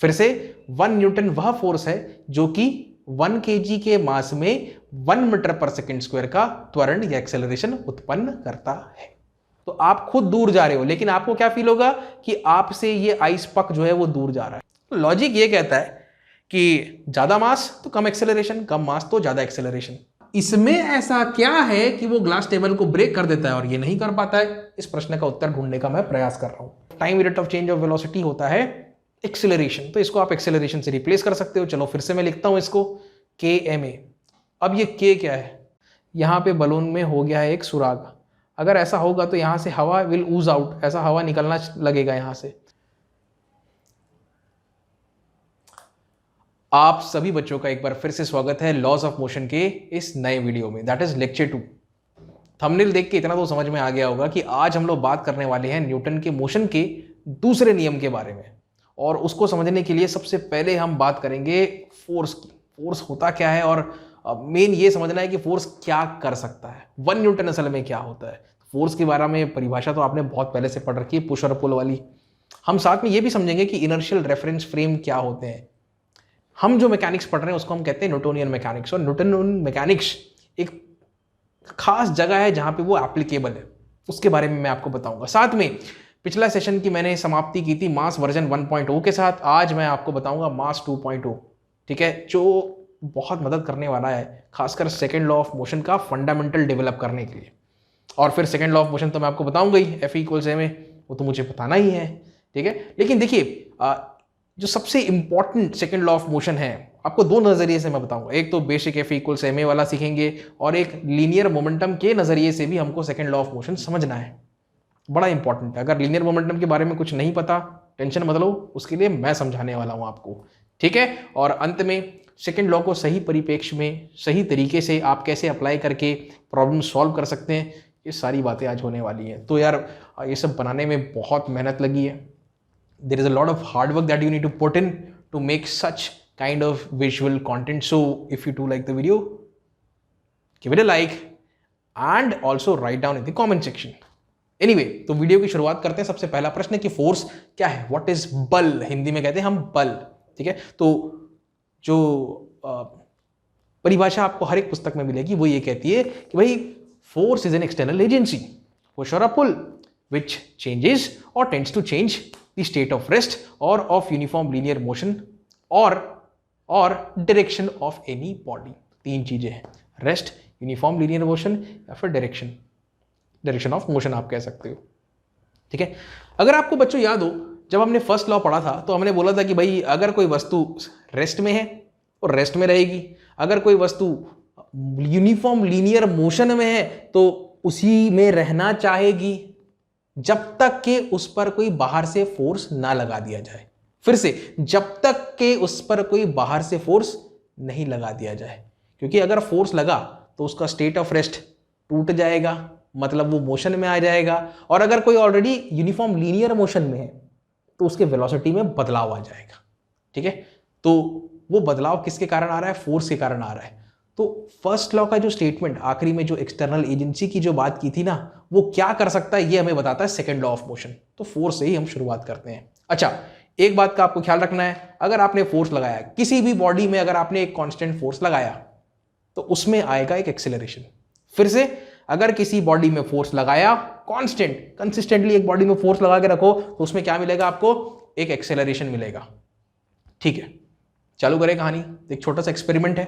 फिर से 1 न्यूटन वह फोर्स है जो कि 1 kg के मास में 1 मीटर पर सेकेंड स्क्वायर का त्वरण या एक्सेलरेशन उत्पन्न करता है। तो आप खुद दूर जा रहे हो, लेकिन आपको क्या फील होगा कि आपसे ये आइस पक जो है वो दूर जा रहा है। लॉजिक ये कहता है कि ज्यादा मास तो कम एक्सेलरेशन, कम मास तो ज्यादा एक्सेलरेशन। इसमें ऐसा क्या है कि वो ग्लास टेबल को ब्रेक कर देता है और ये नहीं कर पाता है? इस प्रश्न का उत्तर ढूंढने का मैं प्रयास कर रहा हूं। Time rate of change of velocity होता है एक्सेलरेशन, तो इसको आप एक्सेलरेशन से रिप्लेस कर सकते हो। चलो फिर से मैं लिखता हूं इसको KMA। अब ये K क्या है? यहां पे बलून में हो गया है एक सुराग। अगर ऐसा होगा तो यहां से हवा विल ऊज आउट, ऐसा हवा निकलना लगेगा यहां से। आप सभी बच्चों का एक बार फिर से स्वागत है लॉज ऑफ मोशन के इस नए वीडियो में, दैट इज लेक्चर 2। थंबनेल देख के इतना तो समझ में आ गया होगा कि आज हम लोग बात करने वाले हैं न्यूटन के मोशन के दूसरे नियम के बारे में। और उसको समझने के लिए सबसे पहले हम बात करेंगे फोर्स की। फोर्स होता क्या है और मेन ये समझना है कि फोर्स क्या कर सकता है। 1 न्यूटन असल में क्या होता है। फोर्स के बारे में परिभाषा तो आपने बहुत पहले से पढ़ रखी है, पुश और पुल वाली। हम साथ में ये भी समझेंगे कि इनर्शियल रेफरेंस फ्रेम क्या होते हैं। हम जो मैकेनिक्स पढ़ रहे हैं उसको हम कहते हैं न्यूटोनियन मैकेनिक्स, और न्यूटोनियन मैकेनिक्स एक खास जगह है जहां पे वो एप्लीकेबल है, उसके बारे में मैं आपको बताऊंगा। साथ में पिछला सेशन की मैंने समाप्ति की थी मास वर्जन 1.0 के साथ। आज मैं आपको बताऊंगा मास 2.0, ठीक है, जो बहुत मदद करने वाला है खासकर सेकेंड लॉ ऑफ मोशन का फंडामेंटल डेवलप करने के लिए। और फिर सेकेंड लॉ ऑफ मोशन तो मैं आपको बताऊंगा ही, F=ma, वो तो मुझे बताना ही है, ठीक है। लेकिन देखिए जो सबसे important second law of motion है, आपको दो नजरिए से मैं बताऊंगा। एक तो बेसिक F=ma वाला सीखेंगे, और एक लीनियर मोमेंटम के नजरिए से भी हमको सेकेंड लॉ ऑफ मोशन समझना है। बड़ा इंपॉर्टेंट है। अगर लीनियर मोमेंटम के बारे में कुछ नहीं पता, टेंशन मत लो, उसके लिए मैं समझाने वाला हूं आपको, ठीक है। और अंत में सेकेंड लॉ को सही परिप्रेक्ष्य में सही तरीके से आप कैसे अप्लाई करके प्रॉब्लम सॉल्व कर सकते हैं, ये सारी बातें आज होने वाली हैं। तो यार ये सब बनाने में बहुत मेहनत लगी है। There is a lot of hard work that you need to put in to make such kind of visual content. So if you do like the video, give it a like and also write down in the comment section. Anyway, तो video की शुरुआत करते हैं। सबसे पहला प्रश्न कि force क्या है, व्हाट इज बल, हिंदी में कहते हैं हम बल, ठीक है। तो जो परिभाषा आपको हर एक पुस्तक में मिलेगी वो ये कहती है कि भाई force is an external agency, push और पुल, which changes or tends to change the state of rest or of uniform linear motion or direction of any body। तीन चीजें हैं, रेस्ट, यूनिफॉर्म लीनियर मोशन या फिर डायरेक्शन ऑफ मोशन आप कह सकते हो, ठीक है। अगर आपको बच्चों याद हो, जब हमने फर्स्ट लॉ पढ़ा था तो हमने बोला था कि भाई अगर कोई वस्तु रेस्ट में है तो रेस्ट में रहेगी, अगर कोई वस्तु यूनिफॉर्म लीनियर मोशन में है तो उसी में रहना चाहेगी जब तक कि उस पर कोई बाहर से फोर्स ना लगा दिया जाए। फिर से, जब तक कि उस पर कोई बाहर से फोर्स नहीं लगा दिया जाए, क्योंकि अगर फोर्स लगा तो उसका स्टेट ऑफ रेस्ट टूट जाएगा, मतलब वो मोशन में आ जाएगा। और अगर कोई ऑलरेडी यूनिफॉर्म लीनियर मोशन में है तो उसके वेलोसिटी में बदलाव आ जाएगा, ठीक है। तो वो बदलाव किसके कारण आ रहा है? फोर्स के कारण आ रहा है। तो फर्स्ट लॉ का जो स्टेटमेंट आखिरी में जो एक्सटर्नल एजेंसी की जो बात की थी ना, वो क्या कर सकता है ये हमें बताता है सेकंड लॉ ऑफ मोशन। तो फोर्स से ही हम शुरुआत करते हैं। अच्छा, एक बात का आपको ख्याल रखना है, अगर आपने फोर्स लगाया किसी भी बॉडी में, अगर आपने एक कांस्टेंट फोर्स लगाया तो उसमें आएगा एक एक्सेलरेशन। फिर से, अगर किसी बॉडी में फोर्स लगाया कांस्टेंट, कंसिस्टेंटली एक बॉडी में फोर्स लगा के रखो तो उसमें क्या मिलेगा आपको? एक एक्सेलरेशन मिलेगा, ठीक है। चालू करें कहानी। एक छोटा सा एक्सपेरिमेंट है,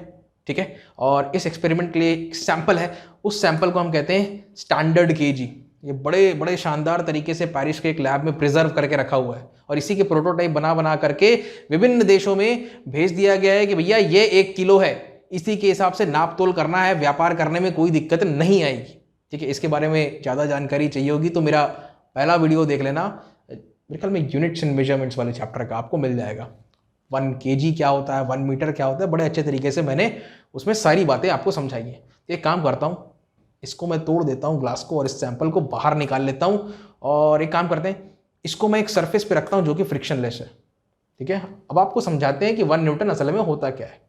ठीक है, और इस एक्सपेरिमेंट के लिए एक सैंपल है, उस सैंपल को हम कहते हैं स्टैंडर्ड केजी। ये बड़े बड़े शानदार तरीके से पेरिस के एक लैब में प्रिजर्व करके रखा हुआ है, और इसी के प्रोटोटाइप बना बना करके विभिन्न देशों में भेज दिया गया है कि भैया ये 1 किलो है, इसी के हिसाब से नाप तोल करना है, व्यापार करने में कोई दिक्कत नहीं आएगी, ठीक है। इसके बारे में ज़्यादा जानकारी चाहिए होगी तो मेरा पहला वीडियो देख लेना, मेरे ख्याल में यूनिट्स एंड मेजरमेंट्स वाले चैप्टर का आपको मिल जाएगा। 1 kg क्या होता है, 1 मीटर क्या होता है, बड़े अच्छे तरीके से मैंने उसमें सारी बातें आपको समझाई है। एक काम करता हूँ, इसको मैं तोड़ देता हूँ ग्लास को, और इस सैंपल को बाहर निकाल लेता हूँ, और एक काम करते हैं, इसको मैं एक सरफेस पे रखता हूँ जो कि फ्रिक्शनलेस है, ठीक है। अब आपको समझाते हैं कि 1 न्यूटन असल में होता क्या है।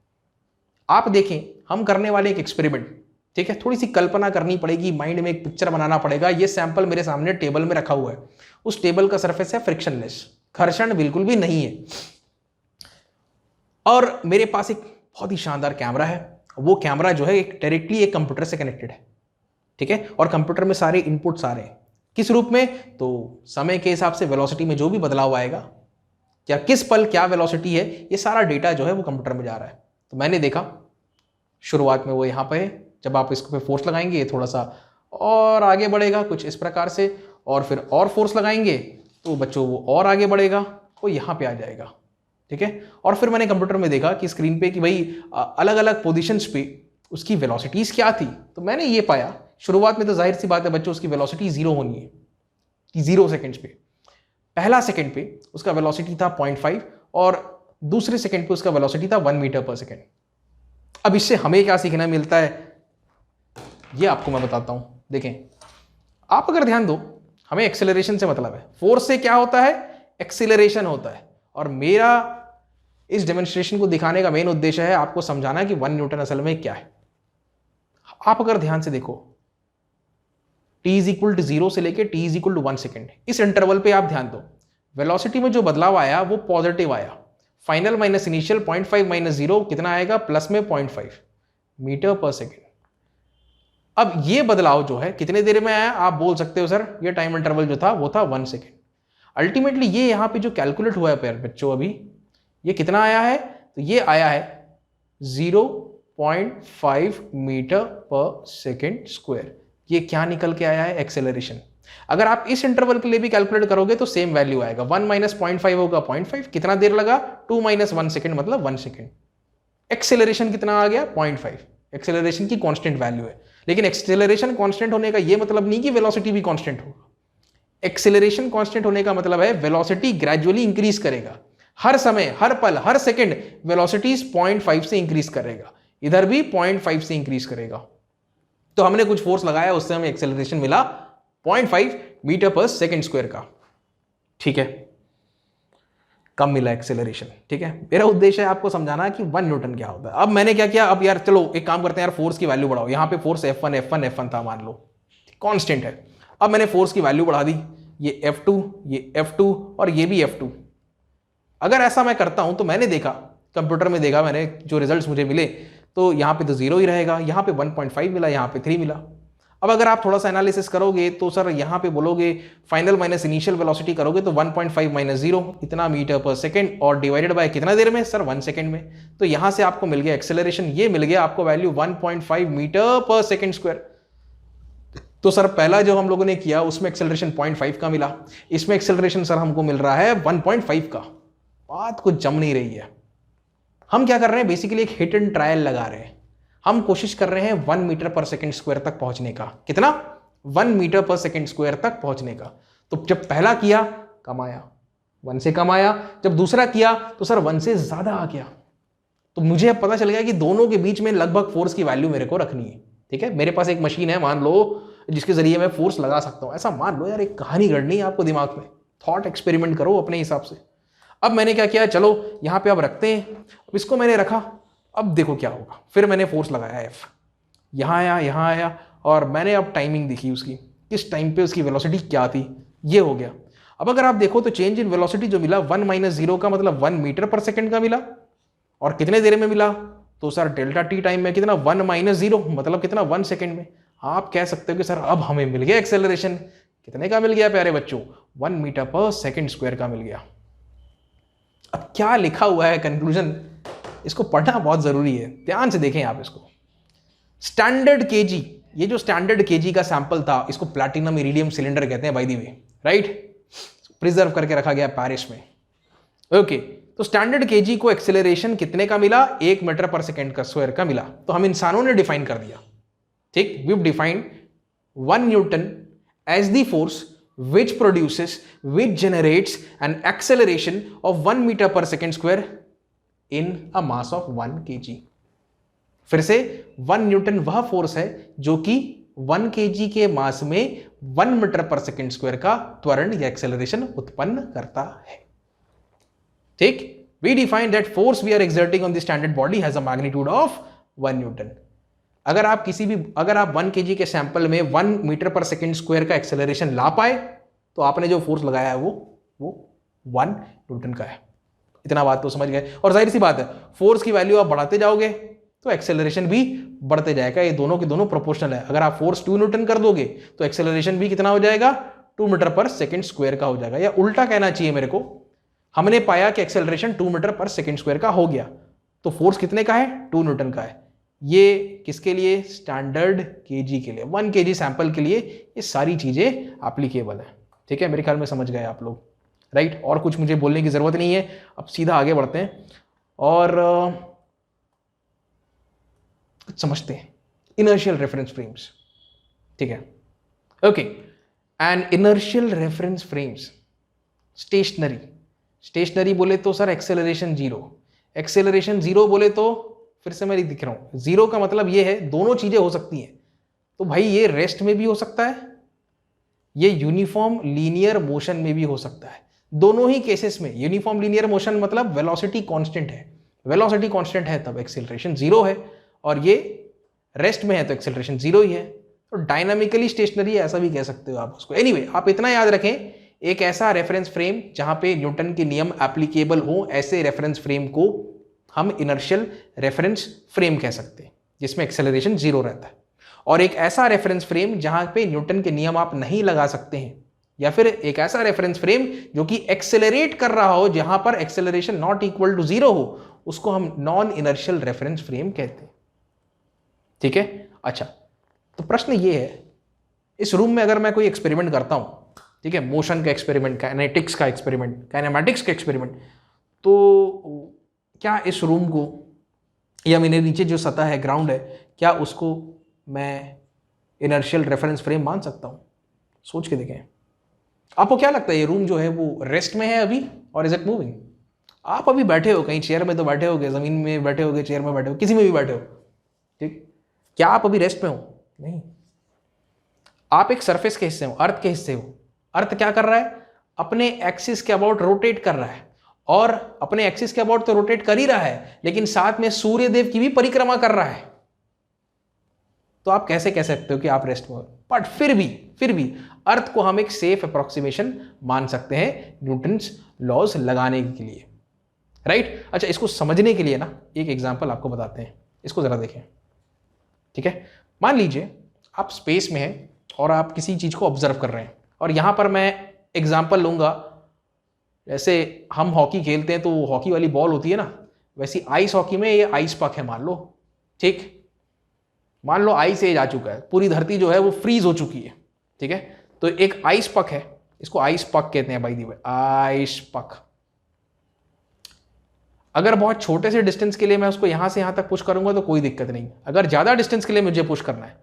आप देखें, हम करने वाले एक एक्सपेरिमेंट, ठीक है, थोड़ी सी कल्पना करनी पड़ेगी, माइंड में एक पिक्चर बनाना पड़ेगा। ये सैंपल मेरे सामने टेबल में रखा हुआ है, उस टेबल का सरफेस है फ्रिक्शनलेस, घर्षण बिल्कुल भी नहीं है। और मेरे पास एक बहुत ही शानदार कैमरा है, वो कैमरा जो है एक डायरेक्टली एक कंप्यूटर से कनेक्टेड है, ठीक है, और कंप्यूटर में सारे इनपुट्स आ रहे हैं किस रूप में, तो समय के हिसाब से वेलोसिटी में जो भी बदलाव आएगा, क्या किस पल क्या वेलोसिटी है, ये सारा डेटा जो है वो कंप्यूटर में जा रहा है। तो मैंने देखा शुरुआत में वो यहाँ पे है, जब आप इसको पे फोर्स लगाएंगे ये थोड़ा सा और आगे बढ़ेगा कुछ इस प्रकार से, और फिर और फोर्स लगाएंगे तो बच्चों वो और आगे बढ़ेगा, वो यहाँ पे आ जाएगा, ठीक है। और फिर मैंने कंप्यूटर में देखा कि स्क्रीन पे कि भाई अलग अलग पोजीशंस पे उसकी वेलोसिटीज क्या थी। तो मैंने ये पाया शुरुआत में तो जाहिर सी बात है बच्चों उसकी वेलोसिटी 0 होनी है कि 0 सेकंड्स पे, पहला सेकंड पे उसका वेलोसिटी था 0.5 और दूसरे सेकंड पे उसका वेलोसिटी था 1 मीटर पर सेकंड। अब इससे हमें क्या सीखना मिलता है ये आपको मैं बताता हूं। देखें आप अगर ध्यान दो, हमें एक्सेलरेशन से मतलब है, फोर्स से क्या होता है, एक्सेलरेशन होता है। और मेरा इस डेमोन्स्ट्रेशन को दिखाने का मेन उद्देश्य है आपको समझाना कि 1 न्यूटन असल में क्या है। आप अगर ध्यान से देखो t इज इक्वल टू 0 से लेके t is equal to 1 second, इस इंटरवल पे आप ध्यान दो, वेलोसिटी में जो बदलाव आया वो पॉजिटिव आया, फाइनल माइनस इनिशियल 0.5 माइनस 0 कितना आएगा, प्लस में 0.5 मीटर पर सेकेंड। अब ये बदलाव जो है कितने देर में आया, आप बोल सकते हो सर ये टाइम इंटरवल जो था वो था 1 सेकेंड। अल्टीमेटली ये यहां पे जो कैलकुलेट हुआ है बच्चों अभी ये कितना आया है, तो ये आया है 0.5 मीटर पर सेकेंड स्क्वायर। ये क्या निकल के आया है, एक्सेलरेशन। अगर आप इस इंटरवल के लिए भी कैलकुलेट करोगे तो सेम वैल्यू आएगा, 1 माइनस 0.5 होगा 0.5, कितना देर लगा, 2 माइनस 1 सेकेंड मतलब 1 सेकेंड। एक्सेलरेशन कितना आ गया, 0.5। एक्सेलरेशन की कांस्टेंट वैल्यू है, लेकिन एक्सेलरेशन कांस्टेंट होने का ये मतलब नहीं कि वेलोसिटी भी कांस्टेंट होगा। एक्सेलरेशन कांस्टेंट होने का मतलब है वेलोसिटी ग्रेजुअली इंक्रीज करेगा, हर समय हर पल हर सेकंड वेलोसिटी 0.5 से इंक्रीज करेगा, इधर भी 0.5 से इंक्रीज करेगा। तो हमने कुछ फोर्स लगाया उससे हमें एक्सेलरेशन मिला 0.5 मीटर पर सेकंड स्क्वायर का, ठीक है, कम मिला एक्सेलरेशन, ठीक है। मेरा उद्देश्य है आपको समझाना कि 1 न्यूटन क्या होता है। अब मैंने क्या किया, अब यार चलो एक काम करते हैं यार, फोर्स की वैल्यू बढ़ाओ। यहां पे फोर्स F1 था मान लो, कांस्टेंट है। अब मैंने फोर्स की वैल्यू बढ़ा दी, ये F2 और ये भी F2। अगर ऐसा मैं करता हूं तो मैंने देखा कंप्यूटर में देखा मैंने जो रिजल्ट्स मुझे मिले, तो यहां पे तो 0 ही रहेगा, यहां पे 1.5 मिला, यहां पे 3 मिला। अब अगर आप थोड़ा सा एनालिसिस करोगे तो सर यहां पे बोलोगे फाइनल माइनस इनिशियल वेलोसिटी करोगे तो 1.5 माइनस 0 इतना मीटर पर सेकंड और डिवाइडेड बाय कितना देर में सर, 1 सेकंड में। तो यहां से आपको मिल गया एक्सेलरेशन, ये मिल गया आपको value 1.5 metre per second square. तो सर पहला जो हम लोगों ने किया उसमें एक्सेलरेशन 0.5 का मिला, इसमें एक्सेलरेशन सर हमको मिल रहा है 1.5 का। बात कुछ जम नहीं रही है। हम क्या कर रहे हैं, बेसिकली एक हिट एंड ट्रायल लगा रहे हैं। हम कोशिश कर रहे हैं 1 मीटर पर सेकंड स्क्वायर तक पहुंचने का, कितना, 1 मीटर पर सेकंड स्क्वायर तक पहुंचने का। तो जब पहला किया कम आया, 1 से कम आया, जब दूसरा किया तो सर 1 से ज्यादा आ गया। तो मुझे अब पता चल गया कि दोनों के बीच में लगभग फोर्स की वैल्यू मेरे को रखनी है, ठीक है। मेरे पास एक मशीन है मान लो जिसके जरिए मैं फोर्स लगा सकता हूं, ऐसा मान लो यार, एक कहानी गढ़नी है आपको दिमाग में, थॉट एक्सपेरिमेंट करो अपने हिसाब से। अब मैंने क्या किया, चलो यहां पे अब रखते हैं, अब इसको मैंने रखा, अब देखो क्या होगा। फिर मैंने फोर्स लगाया F, यहां आया और मैंने अब टाइमिंग देखी उसकी, किस टाइम पे उसकी वेलोसिटी क्या थी, ये हो गया। अब अगर आप देखो तो चेंज इन वेलोसिटी जो मिला 1 माइनस 0 का मतलब 1 मीटर पर सेकंड का मिला, और कितने देर में मिला, तो सर डेल्टा टी टाइम में कितना, 1 माइनस 0 मतलब कितना, 1 सेकंड में। आप कह सकते हो कि सर अब हमें मिल गया एक्सेलरेशन, कितने का मिल गया प्यारे बच्चों, 1 मीटर पर सेकंड स्क्वायर का मिल गया। अब क्या लिखा हुआ है कंक्लूजन, इसको पढ़ना बहुत जरूरी है, ध्यान से देखें आप इसको। स्टैंडर्ड केजी, ये जो स्टैंडर्ड केजी का सैंपल था इसको प्लैटिनम इरिडियम सिलेंडर कहते हैं by the way, right, preserve करके रखा गया पेरिस में, ओके। तो स्टैंडर्ड केजी को एक्सेलरेशन कितने का मिला, 1 मीटर पर सेकंड का स्क्वायर का मिला। तो हम इंसानों ने डिफाइन कर दिया, ठीक, we have defined 1 newton as the force which generates an acceleration of 1 meter per second square in a mass of 1 kg। फिर से 1 न्यूटन वह फोर्स है जो कि 1 kg के मास में 1 मीटर पर सेकंड स्क्वायर का त्वरण या एक्सेलरेशन उत्पन्न करता है, ठीक। We define that force we are exerting on the standard body has a magnitude of 1 Newton. अगर आप 1 kg के सैंपल में 1 मीटर पर सेकंड स्क्वायर का एक्सेलरेशन ला पाए तो आपने जो फोर्स लगाया है वो 1 न्यूटन का है। इतना बात तो समझ गए। और जाहिर सी बात है, फोर्स की वैल्यू आप बढ़ाते जाओगे तो एक्सेलरेशन भी बढ़ते जाएगा। ये दोनों के दोनों प्रोपोर्शनल है। अगर आप फोर्स 2 न्यूटन कर दोगे तो एक्सेलरेशन भी कितना हो जाएगा, 2 मीटर पर सेकेंड स्क्वायर का हो जाएगा। या उल्टा कहना चाहिए मेरे को, हमने पाया कि acceleration 2 metre per second square का हो गया, तो फोर्स कितने का है, 2 न्यूटन का है। ये किसके लिए, स्टैंडर्ड केजी के लिए, 1 केजी सैंपल के लिए ये सारी चीजें एप्लीकेबल है। ठीक है, मेरे ख्याल में समझ गए आप लोग, राइट। और कुछ मुझे बोलने की जरूरत नहीं है, अब सीधा आगे बढ़ते हैं और कुछ समझते हैं। इनर्शियल रेफरेंस फ्रेम्स, ठीक है, okay. And inertial reference frames, stationary बोले तो सर एक्सेलरेशन जीरो बोले तो फिर से मैं दिख रहा हूं, जीरो का मतलब ये है दोनों चीजें हो सकती हैं। तो भाई ये रेस्ट में भी हो सकता है, ये यूनिफॉर्म लीनियर मोशन में भी हो सकता है। दोनों ही केसेस में यूनिफॉर्म लीनियर मोशन मतलब वेलोसिटी कांस्टेंट है, वेलोसिटी कांस्टेंट है तब एक्सेलरेशन जीरो है, और ये रेस्ट में है तो एक्सेलरेशन जीरो ही है। तो डायनामिकली स्टेशनरी ऐसा भी कह सकते हो आप उसको। एनीवे, आप इतना याद रखें, एक ऐसा रेफरेंस फ्रेम जहां पे न्यूटन के नियम एप्लीकेबल हो, ऐसे रेफरेंस फ्रेम को हम इनर्शियल रेफरेंस फ्रेम कह सकते हैं, जिसमें एक्सेलरेशन जीरो रहता है। और एक ऐसा रेफरेंस फ्रेम जहां पे न्यूटन के नियम आप नहीं लगा सकते हैं, या फिर एक ऐसा रेफरेंस फ्रेम जो कि एक्सेलरेट कर रहा हो, जहां पर acceleration not equal to zero हो, उसको हम नॉन इनर्शियल रेफरेंस फ्रेम कहते हैं। ठीक है, अच्छा, तो प्रश्न ये है, इस रूम में अगर मैं कोई एक्सपेरिमेंट करता हूं, ठीक है, मोशन का एक्सपेरिमेंट, काइनेटिक्स का एक्सपेरिमेंट, काइनेमैटिक्स का एक्सपेरिमेंट, तो क्या इस रूम को या मेरे नीचे जो सतह है, ग्राउंड है, क्या उसको मैं इनर्शियल रेफरेंस फ्रेम मान सकता हूं? सोच के देखें। आपको क्या लगता है ये रूम जो है वो रेस्ट में है अभी, और इज इट मूविंग? आप अभी बैठे हो कहीं चेयर में, तो बैठे होगे, जमीन में बैठे होगे, चेयर में बैठे हो, किसी में भी बैठे हो, ठीक, क्या आप अभी रेस्ट में हो? नहीं, आप एक सरफेस के हिस्से हो, अर्थ के हिस्से हो। अर्थ क्या कर रहा है, अपने एक्सिस के अबाउट रोटेट कर रहा है, और अपने एक्सिस के अबाउट तो रोटेट कर ही रहा है, लेकिन साथ में सूर्य देव की भी परिक्रमा कर रहा है। तो आप कैसे कह सकते हो कि आप रेस्ट में हो? बट फिर भी अर्थ को हम एक सेफ अप्रोक्सीमेशन मान सकते हैं न्यूटन्स लॉज लगाने के लिए, राइट। अच्छा, इसको समझने के लिए ना एक एग्जांपल आपको बताते हैं, इसको जरा देखें, ठीक है। मान लीजिए आप स्पेस में हैं और आप किसी चीज को ऑब्जर्व कर रहे हैं, और यहां पर मैं एग्जांपल लूंगा, जैसे हम हॉकी खेलते हैं तो हॉकी वाली बॉल होती है ना, वैसी आइस हॉकी में ये आइस पक है मान लो, ठीक, मान लो आइस एज आ चुका है, पूरी धरती जो है वो फ्रीज हो चुकी है, ठीक है। तो एक आइस पक है, इसको आइस पक कहते हैं, बाय द वे, आइस पक। अगर बहुत छोटे से डिस्टेंस के लिए मैं उसको यहां से यहां तक पुश करूंगा तो कोई दिक्कत नहीं। अगर ज्यादा डिस्टेंस के लिए मुझे पुश करना है,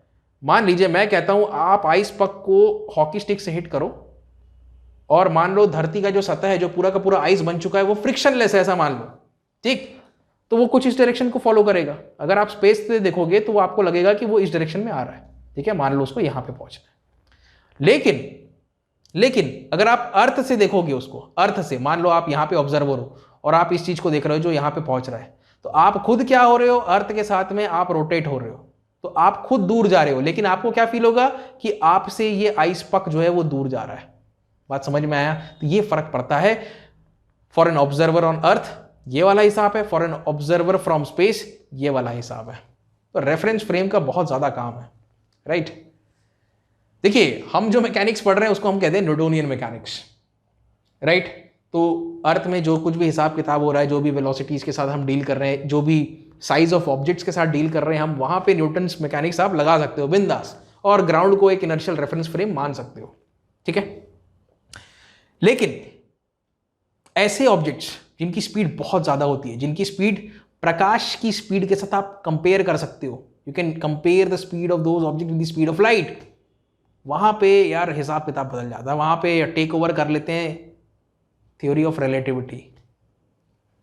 मान लीजिए मैं कहता हूं आप आइस पक को हॉकी स्टिक से हिट करो, और मान लो धरती का जो सतह है, जो पूरा का पूरा आइस बन चुका है, वो फ्रिक्शनलेस है, ऐसा मान लो, ठीक, तो वो कुछ इस डायरेक्शन को फॉलो करेगा। अगर आप स्पेस से देखोगे तो वो आपको लगेगा कि वो इस डायरेक्शन में आ रहा है, ठीक है, मान लो उसको यहां पे पहुंचना है। लेकिन अगर आप अर्थ से देखोगे उसको, अर्थ से मान लो आप यहां पे ऑब्जर्वर हो और आप इस चीज को देख रहे हो जो यहां पे पहुंच रहा है, तो आप खुद क्या हो रहे हो, अर्थ के साथ में आप रोटेट हो रहे हो, तो आप खुद दूर जा रहे हो, लेकिन आपको क्या फील होगा कि आपसे ये आइस पक जो है वो दूर जा रहा है। बात समझ में आया? तो ये फर्क पड़ता है। For an observer on earth ये वाला हिसाब है, for an observer from space ये वाला हिसाब है। तो रेफरेंस फ्रेम का बहुत ज्यादा काम है, राइट। देखिए, हम जो मैकेनिक्स पढ़ रहे हैं उसको हम कहते हैं न्यूटोनियन मैकेनिक्स, राइट। तो अर्थ में जो कुछ भी हिसाब किताब हो रहा है, जो भी वेलोसिटीज के साथ हम डील कर रहे हैं, जो भी साइज ऑफ ऑब्जेक्ट्स के साथ डील कर रहे हैं, हम वहां पे न्यूटन्स मैकेनिक्स आप लगा सकते हो बिंदास, और ग्राउंड को एक इनर्शियल रेफरेंस फ्रेम मान सकते हो, ठीक है। लेकिन ऐसे ऑब्जेक्ट्स जिनकी स्पीड बहुत ज्यादा होती है, जिनकी स्पीड प्रकाश की स्पीड के साथ आप कंपेयर कर सकते हो, you can compare the speed of those object with the speed of light, वहां पे यार हिसाब किताब बदल जाता है, वहां पे टेक ओवर कर लेते हैं थ्योरी ऑफ रिलेटिविटी,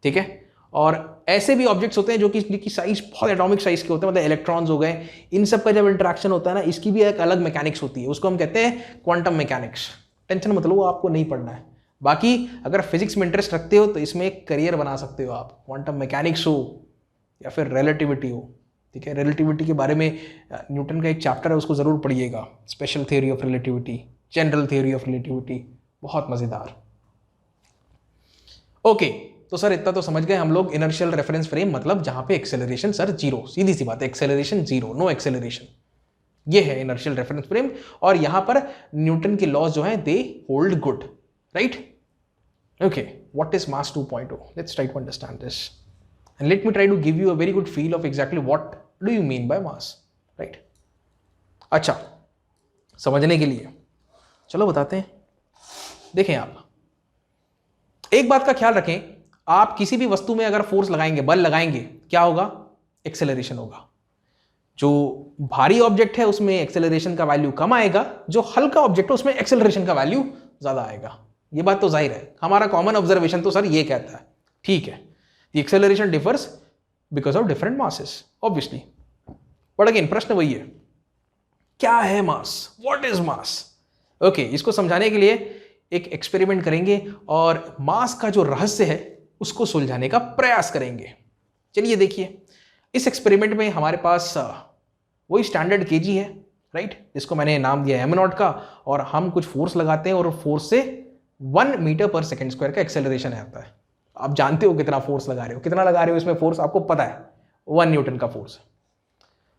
ठीक है। और ऐसे भी ऑब्जेक्ट्स होते हैं जो कि जिनकी साइज बहुत एटॉमिक साइज के होते हैं, मतलब इलेक्ट्रॉन्स हो गए, इन सब का जब इंटरेक्शन होता है ना, इसकी भी एक अलग मैकेनिक्स होती है, उसको हम कहते हैं क्वांटम मैकेनिक्स। टेंशन मत लो, वो आपको नहीं पढ़ना है। बाकी अगर फिजिक्स में इंटरेस्ट रखते हो तो इसमें एक करियर बना सकते हो आप, क्वांटम मैकेनिक्स हो या फिर रिलेटिविटी हो, ठीक है। रिलेटिविटी के बारे में न्यूटन का एक चैप्टर है, उसको जरूर पढ़िएगा, special theory of relativity, general theory of relativity, बहुत मजेदार। ओके, तो सर इतना तो समझ गए हम लोग, इनर्शियल रेफरेंस फ्रेम मतलब जहां पे एक्सेलरेशन सर जीरो, सीधी सी बात है, एक्सेलरेशन जीरो, नो एक्सेलरेशन, ये है इनर्शियल रेफरेंस फ्रेम। और यहां पर न्यूटन के लॉज जो है they hold good, right? Okay, what is mass 2.0? Let's try to understand this and let me try to give you a very good feel of exactly what do you mean by mass, right? अच्छा, समझने के लिए चलो बताते हैं। देखें, आप एक बात का ख्याल रखें, आप किसी भी वस्तु में अगर फोर्स लगाएंगे, बल लगाएंगे, क्या होगा? एक्सेलरेशन होगा। जो भारी ऑब्जेक्ट है उसमें एक्सेलरेशन का वैल्यू कम आएगा, जो हल्का ऑब्जेक्ट है उसमें एक्सेलरेशन का वैल्यू ज्यादा आएगा। ये बात तो जाहिर है, हमारा कॉमन ऑब्जर्वेशन तो सर ये कहता है, ठीक है, the acceleration differs because of different masses, obviously. But again प्रश्न वही है, क्या है mass? What is mass? Okay, इसको समझाने के लिए एक एक्सपेरिमेंट करेंगे और मास का जो रहस्य है उसको सुलझाने का प्रयास करेंगे। चलिए देखिए, इस एक्सपेरिमेंट में हमारे पास वही स्टैंडर्ड केजी है, राइट, जिसको मैंने नाम दिया m नॉट का, और हम कुछ फोर्स लगाते हैं और फोर्स से 1 मीटर पर सेकेंड स्क्वायर का एक्सेलरेशन आता है। आप जानते हो कितना फोर्स लगा रहे हो, कितना लगा रहे हो इसमें फोर्स, आपको पता है 1 न्यूटन का फोर्स।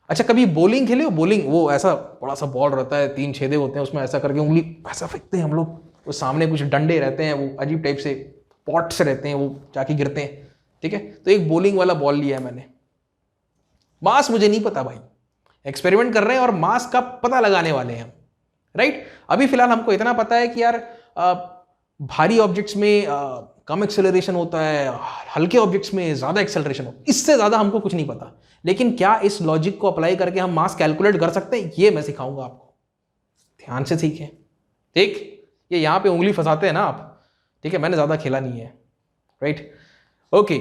अच्छा, कभी बॉलिंग खेले हो? बॉलिंग, वो ऐसा बड़ा सा बॉल रहता है, 3 छेदे होते हैं उसमें, ऐसा करके उंगली ऐसा फेंकते हैं हम लोग, वो सामने कुछ डंडे रहते हैं, वो अजीब टाइप से पॉट्स रहते हैं, वो जाके गिरते हैं, ठीक है? तो एक बॉलिंग वाला बॉल लिया है मैंने, मास मुझे नहीं पता भाई, एक्सपेरिमेंट कर रहे हैं और मास का पता लगाने वाले हैं, राइट? अभी फिलहाल हमको इतना पता है कि यार भारी ऑब्जेक्ट्स में कम एक्सेलरेशन होता है, हल्के ऑब्जेक्ट्स में ज्यादा एक्सेलरेशन होता है, इससे ज्यादा हमको कुछ नहीं पता। लेकिन क्या इस लॉजिक को अप्लाई करके हम मास कैलकुलेट कर सकते हैं? ये मैं सिखाऊंगा आपको, ध्यान से सीखें, ठीक? ये यहां पे उंगली फंसाते हैं ना आप, ठीक है, मैंने ज्यादा खेला नहीं है, राइट? ओके,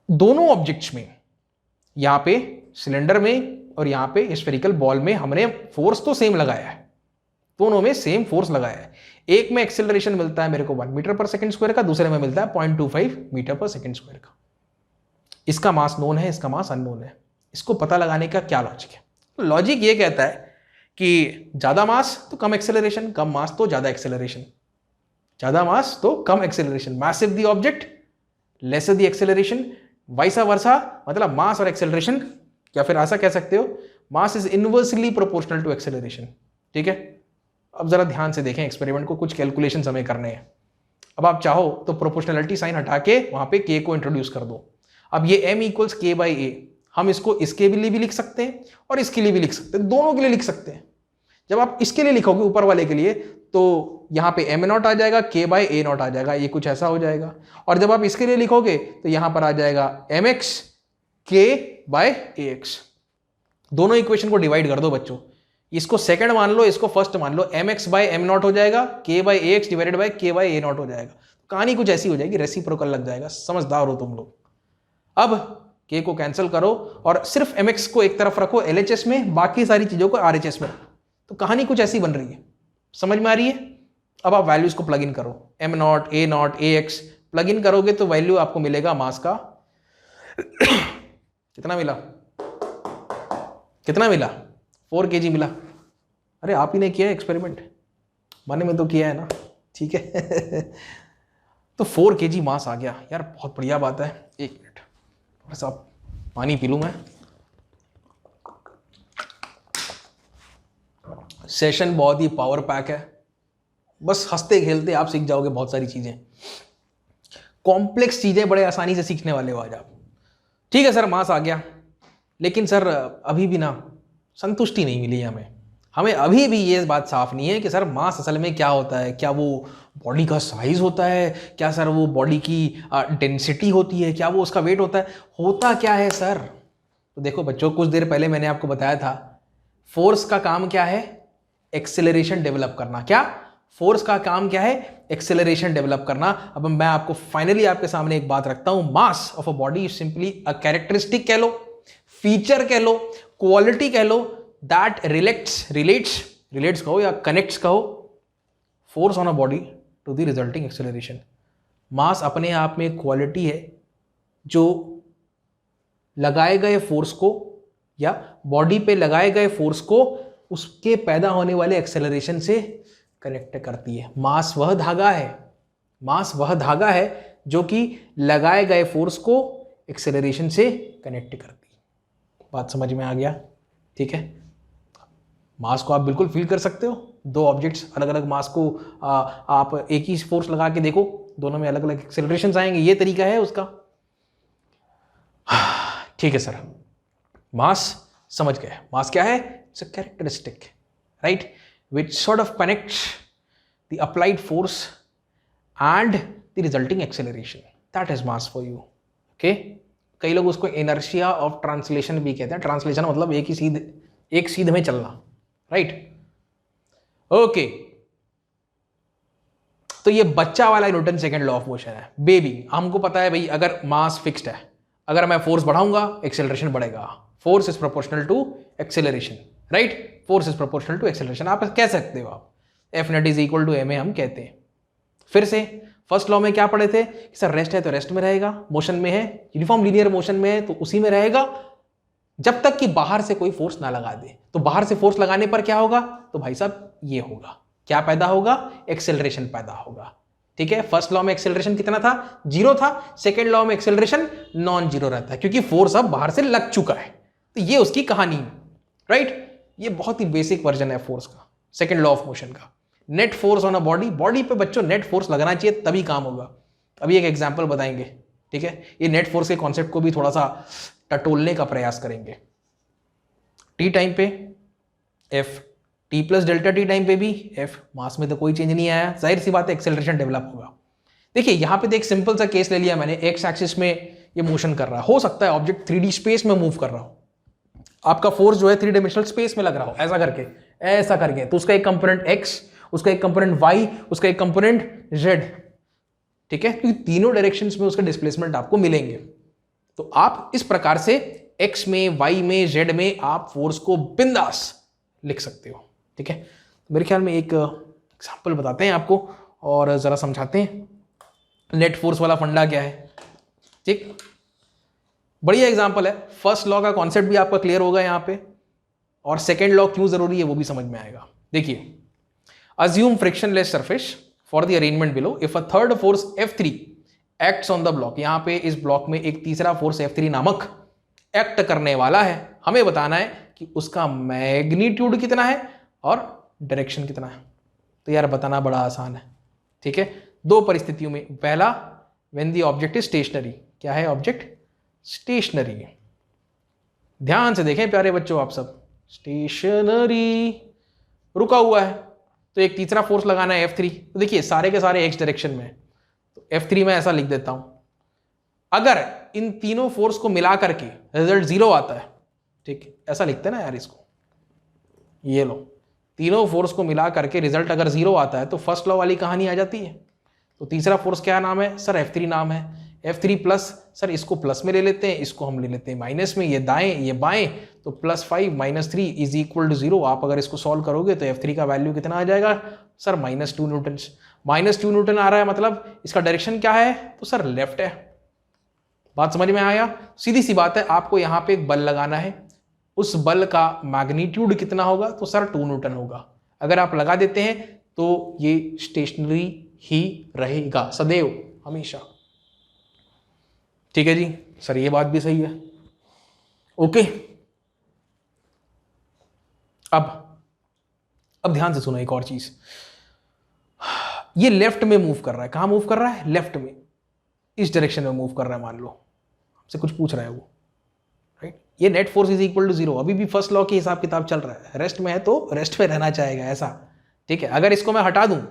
दोनों ऑब्जेक्ट्स में, यहां पे सिलेंडर में और यहां पे स्फेरिकल बॉल में हमने फोर्स तो सेम लगाया है, दोनों में सेम फोर्स लगाया है। एक में एक्सेलरेशन मिलता है मेरे को 1 मीटर पर सेकंड स्क्वायर का, दूसरे में मिलता है 0.25 मीटर पर सेकंड स्क्वायर का। इसका मास नोन है, इसका मास अननोन है। इसको पता लगाने का क्या लॉजिक है? तो लॉजिक ये कहता है कि ज्यादा मास तो कम एक्सेलरेशन, कम मास तो ज्यादा एक्सेलरेशन, ज्यादा मास तो कम acceleration, massive the object lesser the acceleration, vice versa, मतलब मास और एक्सेलरेशन, या फिर ऐसा कह सकते हो mass is inversely proportional to acceleration, ठीक है? अब जरा ध्यान से देखें एक्सपेरिमेंट को, कुछ कैलकुलेशंस हमें करने हैं। अब आप चाहो तो प्रोपोर्शनलिटी साइन हटा के वहां पे k को इंट्रोड्यूस कर दो। अब ये m equals k by a, हम इसको इसके लिए भी लिख सकते हैं और इसके लिए भी लिख सकते हैं, दोनों के लिए लिख सकते हैं। जब आप इसके लिए लिखोगे ऊपर वाले के लिए, तो यहां पे m नॉट आ जाएगा, k बाई a नॉट आ जाएगा, ये कुछ ऐसा हो जाएगा। और जब आप इसके लिए लिखोगे तो यहां पर आ जाएगा mx k बाय ax। दोनों इक्वेशन को डिवाइड कर दो बच्चों, इसको सेकंड मान लो, इसको फर्स्ट मान लो, mx बाय m नॉट हो जाएगा, k by ax divided by k by a not हो जाएगा। कहानी कुछ ऐसी हो जाएगी, रेसिप्रोकल लग जाएगा, समझदार हो तुम लोग। अब k को कैंसिल करो और सिर्फ mx को एक तरफ रखो LHS में, बाकी सारी चीजों को RHS में, तो कहानी कुछ ऐसी बन रही है, समझ में आ रही है? अब आप वैल्यूज को प्लग इन करो, m not, a not, ax plug in करोगे तो वैल्यू आपको मिलेगा मास का कितना मिला? कितना मिला? 4 kg मिला। अरे आप ही ने किया है एक्सपेरिमेंट, मैंने में तो किया है ना, ठीक है? तो 4 kg मास आ गया यार, बहुत बढ़िया बात है। एक मिनट, थोड़ा सा पानी पी लूं मैं। सेशन बहुत ही पावर पैक है, बस हंसते खेलते आप सीख जाओगे बहुत सारी चीजें, कॉम्प्लेक्स चीजें बड़े आसानी से सीखने वाले हो आज आप। ठीक है सर, मास आ गया, लेकिन सर अभी भी ना संतुष्टि नहीं मिली हमें अभी भी ये बात साफ नहीं है कि सर मास असल में क्या होता है। क्या वो बॉडी का साइज होता है? क्या सर वो बॉडी की डेंसिटी होती है? क्या वो उसका वेट होता है? होता क्या है सर? तो देखो बच्चों, कुछ देर पहले मैंने आपको बताया था फोर्स का काम क्या है? एक्सेलरेशन डेवलप करना। क्या फोर्स का काम क्या है? एक्सेलरेशन डेवलप करना। अब मैं आपको फाइनली आपके सामने एक बात रखता हूं, mass of a body is simply a characteristic कह लो, फीचर कह लो, क्वालिटी कह लो, दैट रिलेट्स कहो या कनेक्ट्स कहो force on a body to the resulting acceleration. Mass अपने आप में क्वालिटी है जो लगाए गए फोर्स को या बॉडी पे लगाए गए फोर्स को उसके पैदा होने वाले एक्सेलरेशन से कनेक्ट करती है। मास वह धागा है, मास वह धागा है जो कि लगाए गए फोर्स को एक्सेलरेशन से कनेक्ट करती है। बात समझ में आ गया? ठीक है, मास को आप बिल्कुल फील कर सकते हो। दो ऑब्जेक्ट्स अलग अलग मास को आप एक ही फोर्स लगा के देखो, दोनों में अलग अलग एक्सेलरेशंस आएंगे। ये तरीका है उसका। ठीक है सर, मास समझ गए। मास क्या है? It's a characteristic, right, which sort of connects the applied force and the resulting acceleration. That is mass for you. Okay? कई लोग उसको inertia of translation भी कहते हैं। ट्रांसलेशन मतलब एक सीध में चलना, राइट? ओके, तो ये बच्चा वाला Newton second law of motion है। बेबी, हमको पता है भाई, अगर मास फिक्स्ड है, अगर मैं फोर्स बढ़ाऊंगा एक्सेलरेशन बढ़ेगा। Force is proportional to acceleration, right? Force is proportional to acceleration आप कह सकते हो। आप F net is equal to M A हम कहते हैं। फिर से फर्स्ट लॉ में क्या पढ़े थे कि सर रेस्ट है तो रेस्ट में रहेगा, मोशन में है, यूनिफॉर्म लीनियर मोशन में है तो उसी में रहेगा, जब तक कि बाहर से कोई फोर्स ना लगा दे। तो बाहर से फोर्स लगाने पर क्या होगा? तो भाई साहब ये होगा, क्या पैदा होगा? एक्सेलरेशन पैदा होगा। ठीक है, फर्स्ट लॉ में एक्सेलरेशन कितना था? 0 था। सेकेंड लॉ में एक्सेलरेशन नॉन जीरो रहता है, क्योंकि फोर्स अब बाहर से लग चुका है। तो ये उसकी कहानी है, राइट? ये बहुत ही बेसिक वर्जन है फोर्स का, सेकेंड लॉ ऑफ मोशन का। Net force on a body, body पे बच्चों नेट फोर्स लगना चाहिए तभी काम होगा। अभी एक एग्जांपल बताएंगे, ठीक है? ये नेट फोर्स के कॉन्सेप्ट को भी थोड़ा सा टटोलने का प्रयास करेंगे। टी टाइम पे F, T plus delta T time पे भी एफ। मास में तो कोई चेंज नहीं आया, जाहिर सी बात है एक्सेलरेशन डेवलप होगा। देखिए यहां पे तो एक सिंपल सा केस ले लिया मैंने, एक्स एक्सिस में ये मोशन कर रहा है, हो सकता है ऑब्जेक्ट 3D स्पेस में मूव कर रहा हो, आपका फोर्स जो है 3 डायमेंशनल स्पेस में लग रहा हो, ऐसा करके, तो उसका एक कंपोनेंट एक्स, उसका एक कंपोनेंट वाई, उसका एक कंपोनेंट जेड, ठीक है? क्योंकि तीनों डायरेक्शंस में उसके डिस्प्लेसमेंट आपको मिलेंगे। तो आप इस प्रकार से एक्स में, वाई में, जेड में आप फोर्स को बिंदास लिख सकते हो। ठीक है, मेरे ख्याल में एक एग्जांपल बताते हैं आपको और जरा समझाते हैं नेट फोर्स वाला फंडा क्या है। ठीक, बढ़िया एग्जांपल है। फर्स्ट लॉ का कॉन्सेप्ट भी आपका क्लियर होगा यहाँ पे, और सेकेंड लॉ क्यों जरूरी है वो भी समझ में आएगा। देखिए, assume frictionless surface for the arrangement below if a third force F3 acts on the block। यहां पे इस ब्लॉक में एक तीसरा फोर्स F3 नामक एक्ट करने वाला है। हमें बताना है कि उसका मैग्नीट्यूड कितना है और डायरेक्शन कितना है। तो यार बताना बड़ा आसान है। ठीक है, दो परिस्थितियों में, पहला when the object is stationary। क्या है ऑब्जेक्ट? स्टेशनरी। ध्यान से देखें प्यारे बच्चों आप सब, स्टेशनरी, रुका हुआ है। तो एक तीसरा फोर्स लगाना है F3। तो देखिए सारे के सारे एक्स डायरेक्शन में, तो F3 में ऐसा लिख देता हूं। अगर इन तीनों फोर्स को मिला करके रिजल्ट 0 आता है, ठीक, ऐसा लिखते हैं ना यार इसको, ये लो, तीनों फोर्स को मिला करके रिजल्ट अगर 0 आता है तो फर्स्ट लॉ वाली कहानी आ जाती है। तो तीसरा फोर्स क्या नाम है सर? F3 नाम है। F3 प्लस, सर इसको प्लस में ले लेते हैं, इसको हम ले लेते हैं माइनस में, ये दाएं ये बाएं, तो +5 - 3 इज इक्वल टू 0। आप अगर इसको सॉल्व करोगे तो F3 का वैल्यू कितना आ जाएगा सर? -2 न्यूटन। -2 न्यूटन आ रहा है, मतलब इसका डायरेक्शन क्या है? तो सर लेफ्ट है। बात समझ में आया? सीधी सी बात है, आपको यहाँ पे एक बल लगाना है, उस बल का मैग्नीट्यूड कितना होगा? तो सर 2 न्यूटन होगा। अगर आप लगा देते हैं तो ये स्टेशनरी ही रहेगा सदैव, हमेशा। ठीक है जी सर, ये बात भी सही है। ओके, अब ध्यान से सुनो एक और चीज। ये लेफ्ट में मूव कर रहा है। कहां मूव कर रहा है? लेफ्ट में, इस डायरेक्शन में मूव कर रहा है। मान लो आपसे कुछ पूछ रहा है वो, राइट? ये net force is equal to 0। अभी भी फर्स्ट लॉ की हिसाब किताब चल रहा है। रेस्ट में है तो रेस्ट में रहना चाहेगा, ऐसा। ठीक है, अगर इसको मैं हटा दूं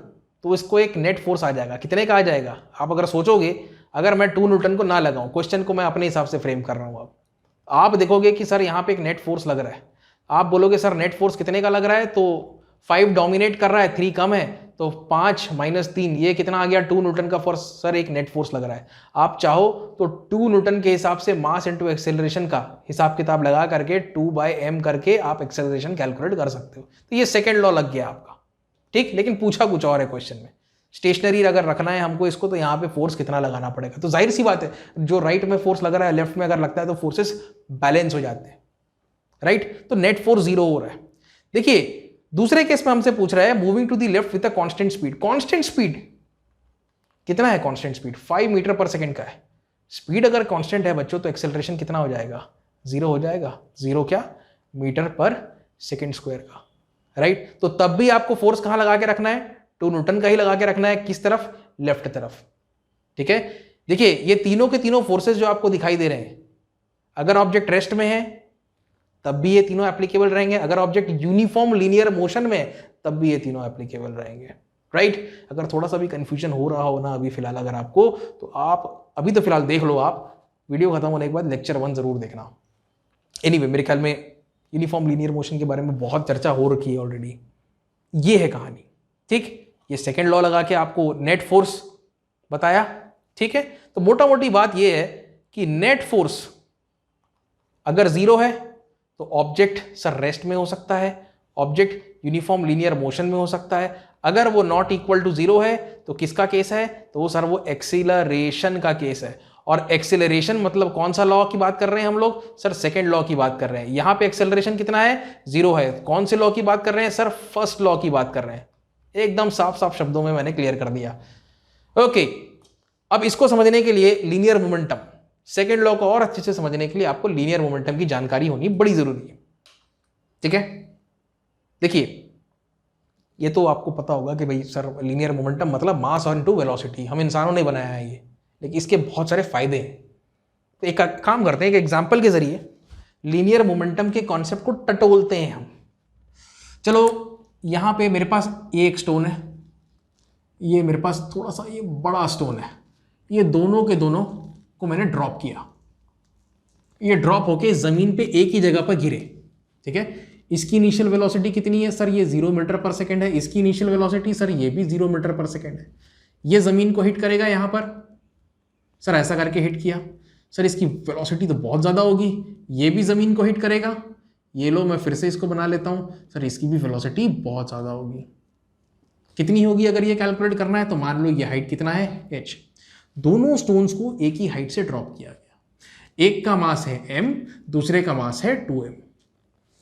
तो इसको एक नेट फोर्स आ जाएगा। कितने का आ जाएगा? आप अगर सोचोगे, अगर मैं 2 न्यूटन को ना लगाऊं, क्वेश्चन को मैं अपने हिसाब से फ्रेम कर रहा हूं, अब आप देखोगे कि सर यहाँ पे एक नेट फोर्स लग रहा है। आप बोलोगे सर नेट फोर्स कितने का लग रहा है? तो 5 डोमिनेट कर रहा है, 3 कम है, तो 5 - 3 ये कितना आ गया? 2 न्यूटन का फोर्स सर एक नेट फोर्स लग रहा है। आप चाहो तो 2 न्यूटन के हिसाब से मास इंटू एक्सेलरेशन का हिसाब किताब लगा करके 2/m करके आप एक्सेलरेशन कैलकुलेट कर सकते हो। तो ये सेकेंड लॉ लग गया आपका। ठीक, लेकिन पूछा कुछ और है क्वेश्चन में। स्टेशनरी अगर रखना है हमको इसको, तो यहाँ पे फोर्स कितना लगाना पड़ेगा? तो जाहिर सी बात है, जो राइट में फोर्स लग रहा है लेफ्ट में अगर लगता है तो फोर्सेस बैलेंस हो जाते हैं, राइट? तो नेट फोर्स 0 हो रहा है। देखिए दूसरे केस में हमसे पूछ रहा है moving to the left with a constant speed. Constant speed कितना है constant speed? 5 metre per second का है। स्पीड अगर कांस्टेंट है बच्चों तो एक्सेलरेशन कितना हो जाएगा? 0 हो जाएगा। 0 क्या? मीटर पर सेकंड स्क्वायर का, राइट। तो तब भी आपको फोर्स कहां लगा के रखना है? 2 न्यूटन का ही लगा के रखना है। किस तरफ? लेफ्ट तरफ, ठीक है। देखिए ये तीनों के तीनों फोर्सेस जो आपको दिखाई दे रहे हैं, अगर ऑब्जेक्ट रेस्ट में है तब भी ये तीनों एप्लीकेबल रहेंगे, अगर ऑब्जेक्ट यूनिफॉर्म लीनियर मोशन में तब भी ये तीनों एप्लीकेबल रहेंगे, राइट। अगर थोड़ा सा भी कंफ्यूजन हो रहा हो ना अभी फिलहाल अगर आपको, तो आप अभी तो फिलहाल देख लो, आप वीडियो खत्म होने के बाद लेक्चर 1 जरूर देखना। एनीवे मेरे ख्याल में यूनिफॉर्म लीनियर मोशन के बारे में बहुत चर्चा हो रखी है ऑलरेडी। ये है कहानी, ठीक। ये सेकेंड लॉ लगा के आपको नेट फोर्स बताया, ठीक है। तो मोटा मोटी बात ये है कि नेट फोर्स अगर 0 है तो ऑब्जेक्ट सर रेस्ट में हो सकता है, ऑब्जेक्ट यूनिफॉर्म लीनियर मोशन में हो सकता है। अगर वो नॉट इक्वल टू 0 है तो किसका केस है? तो वो सर वो एक्सीलरेशन का केस है। और एक्सेलरेशन मतलब कौन सा लॉ की बात कर रहे हैं हम लोग? सर सेकंड लॉ की बात कर रहे हैं। यहां पे एक्सेलरेशन कितना है? 0 है। कौन से लॉ की बात कर रहे हैं? सर फर्स्ट लॉ की बात कर रहे हैं। एकदम साफ साफ शब्दों में मैंने क्लियर कर दिया। ओके, अब इसको समझने के लिए लीनियर मोमेंटम, सेकेंड लॉ को और अच्छे से समझने के लिए आपको लीनियर मोमेंटम की जानकारी होनी बड़ी जरूरी है, ठीक है। देखिए ये तो आपको पता होगा कि भाई सर लीनियर मोमेंटम मतलब मास और इनटू वेलोसिटी, हम इंसानों ने बनाया है ये, लेकिन इसके बहुत सारे फायदे हैं। तो एक काम करते हैं, एक एग्जांपल के जरिए लीनियर मोमेंटम के कॉन्सेप्ट को टटोलते हैं हम। चलो यहां पे मेरे पास एक स्टोन है, ये मेरे पास थोड़ा सा ये बड़ा स्टोन है, ये दोनों के दोनों को मैंने ड्रॉप किया, ये ड्रॉप होके जमीन पे एक ही जगह पर गिरे, ठीक है। इसकी इनिशियल वेलोसिटी कितनी है? सर ये 0 मीटर पर सेकेंड है। इसकी इनिशियल वेलोसिटी सर ये भी 0 मीटर पर सेकेंड है। ये जमीन को हिट करेगा यहां पर, सर ऐसा करके हिट किया, सर इसकी वेलोसिटी तो बहुत ज्यादा होगी। ये भी जमीन को हिट करेगा, ये लो मैं फिर से इसको बना लेता हूं, सर इसकी भी वेलोसिटी बहुत ज्यादा होगी। कितनी होगी अगर ये कैलकुलेट करना है? तो मान लो ये हाइट कितना है? h। दोनों स्टोन्स को एक ही हाइट से ड्रॉप किया गया, एक का मास है m, दूसरे का मास है 2m।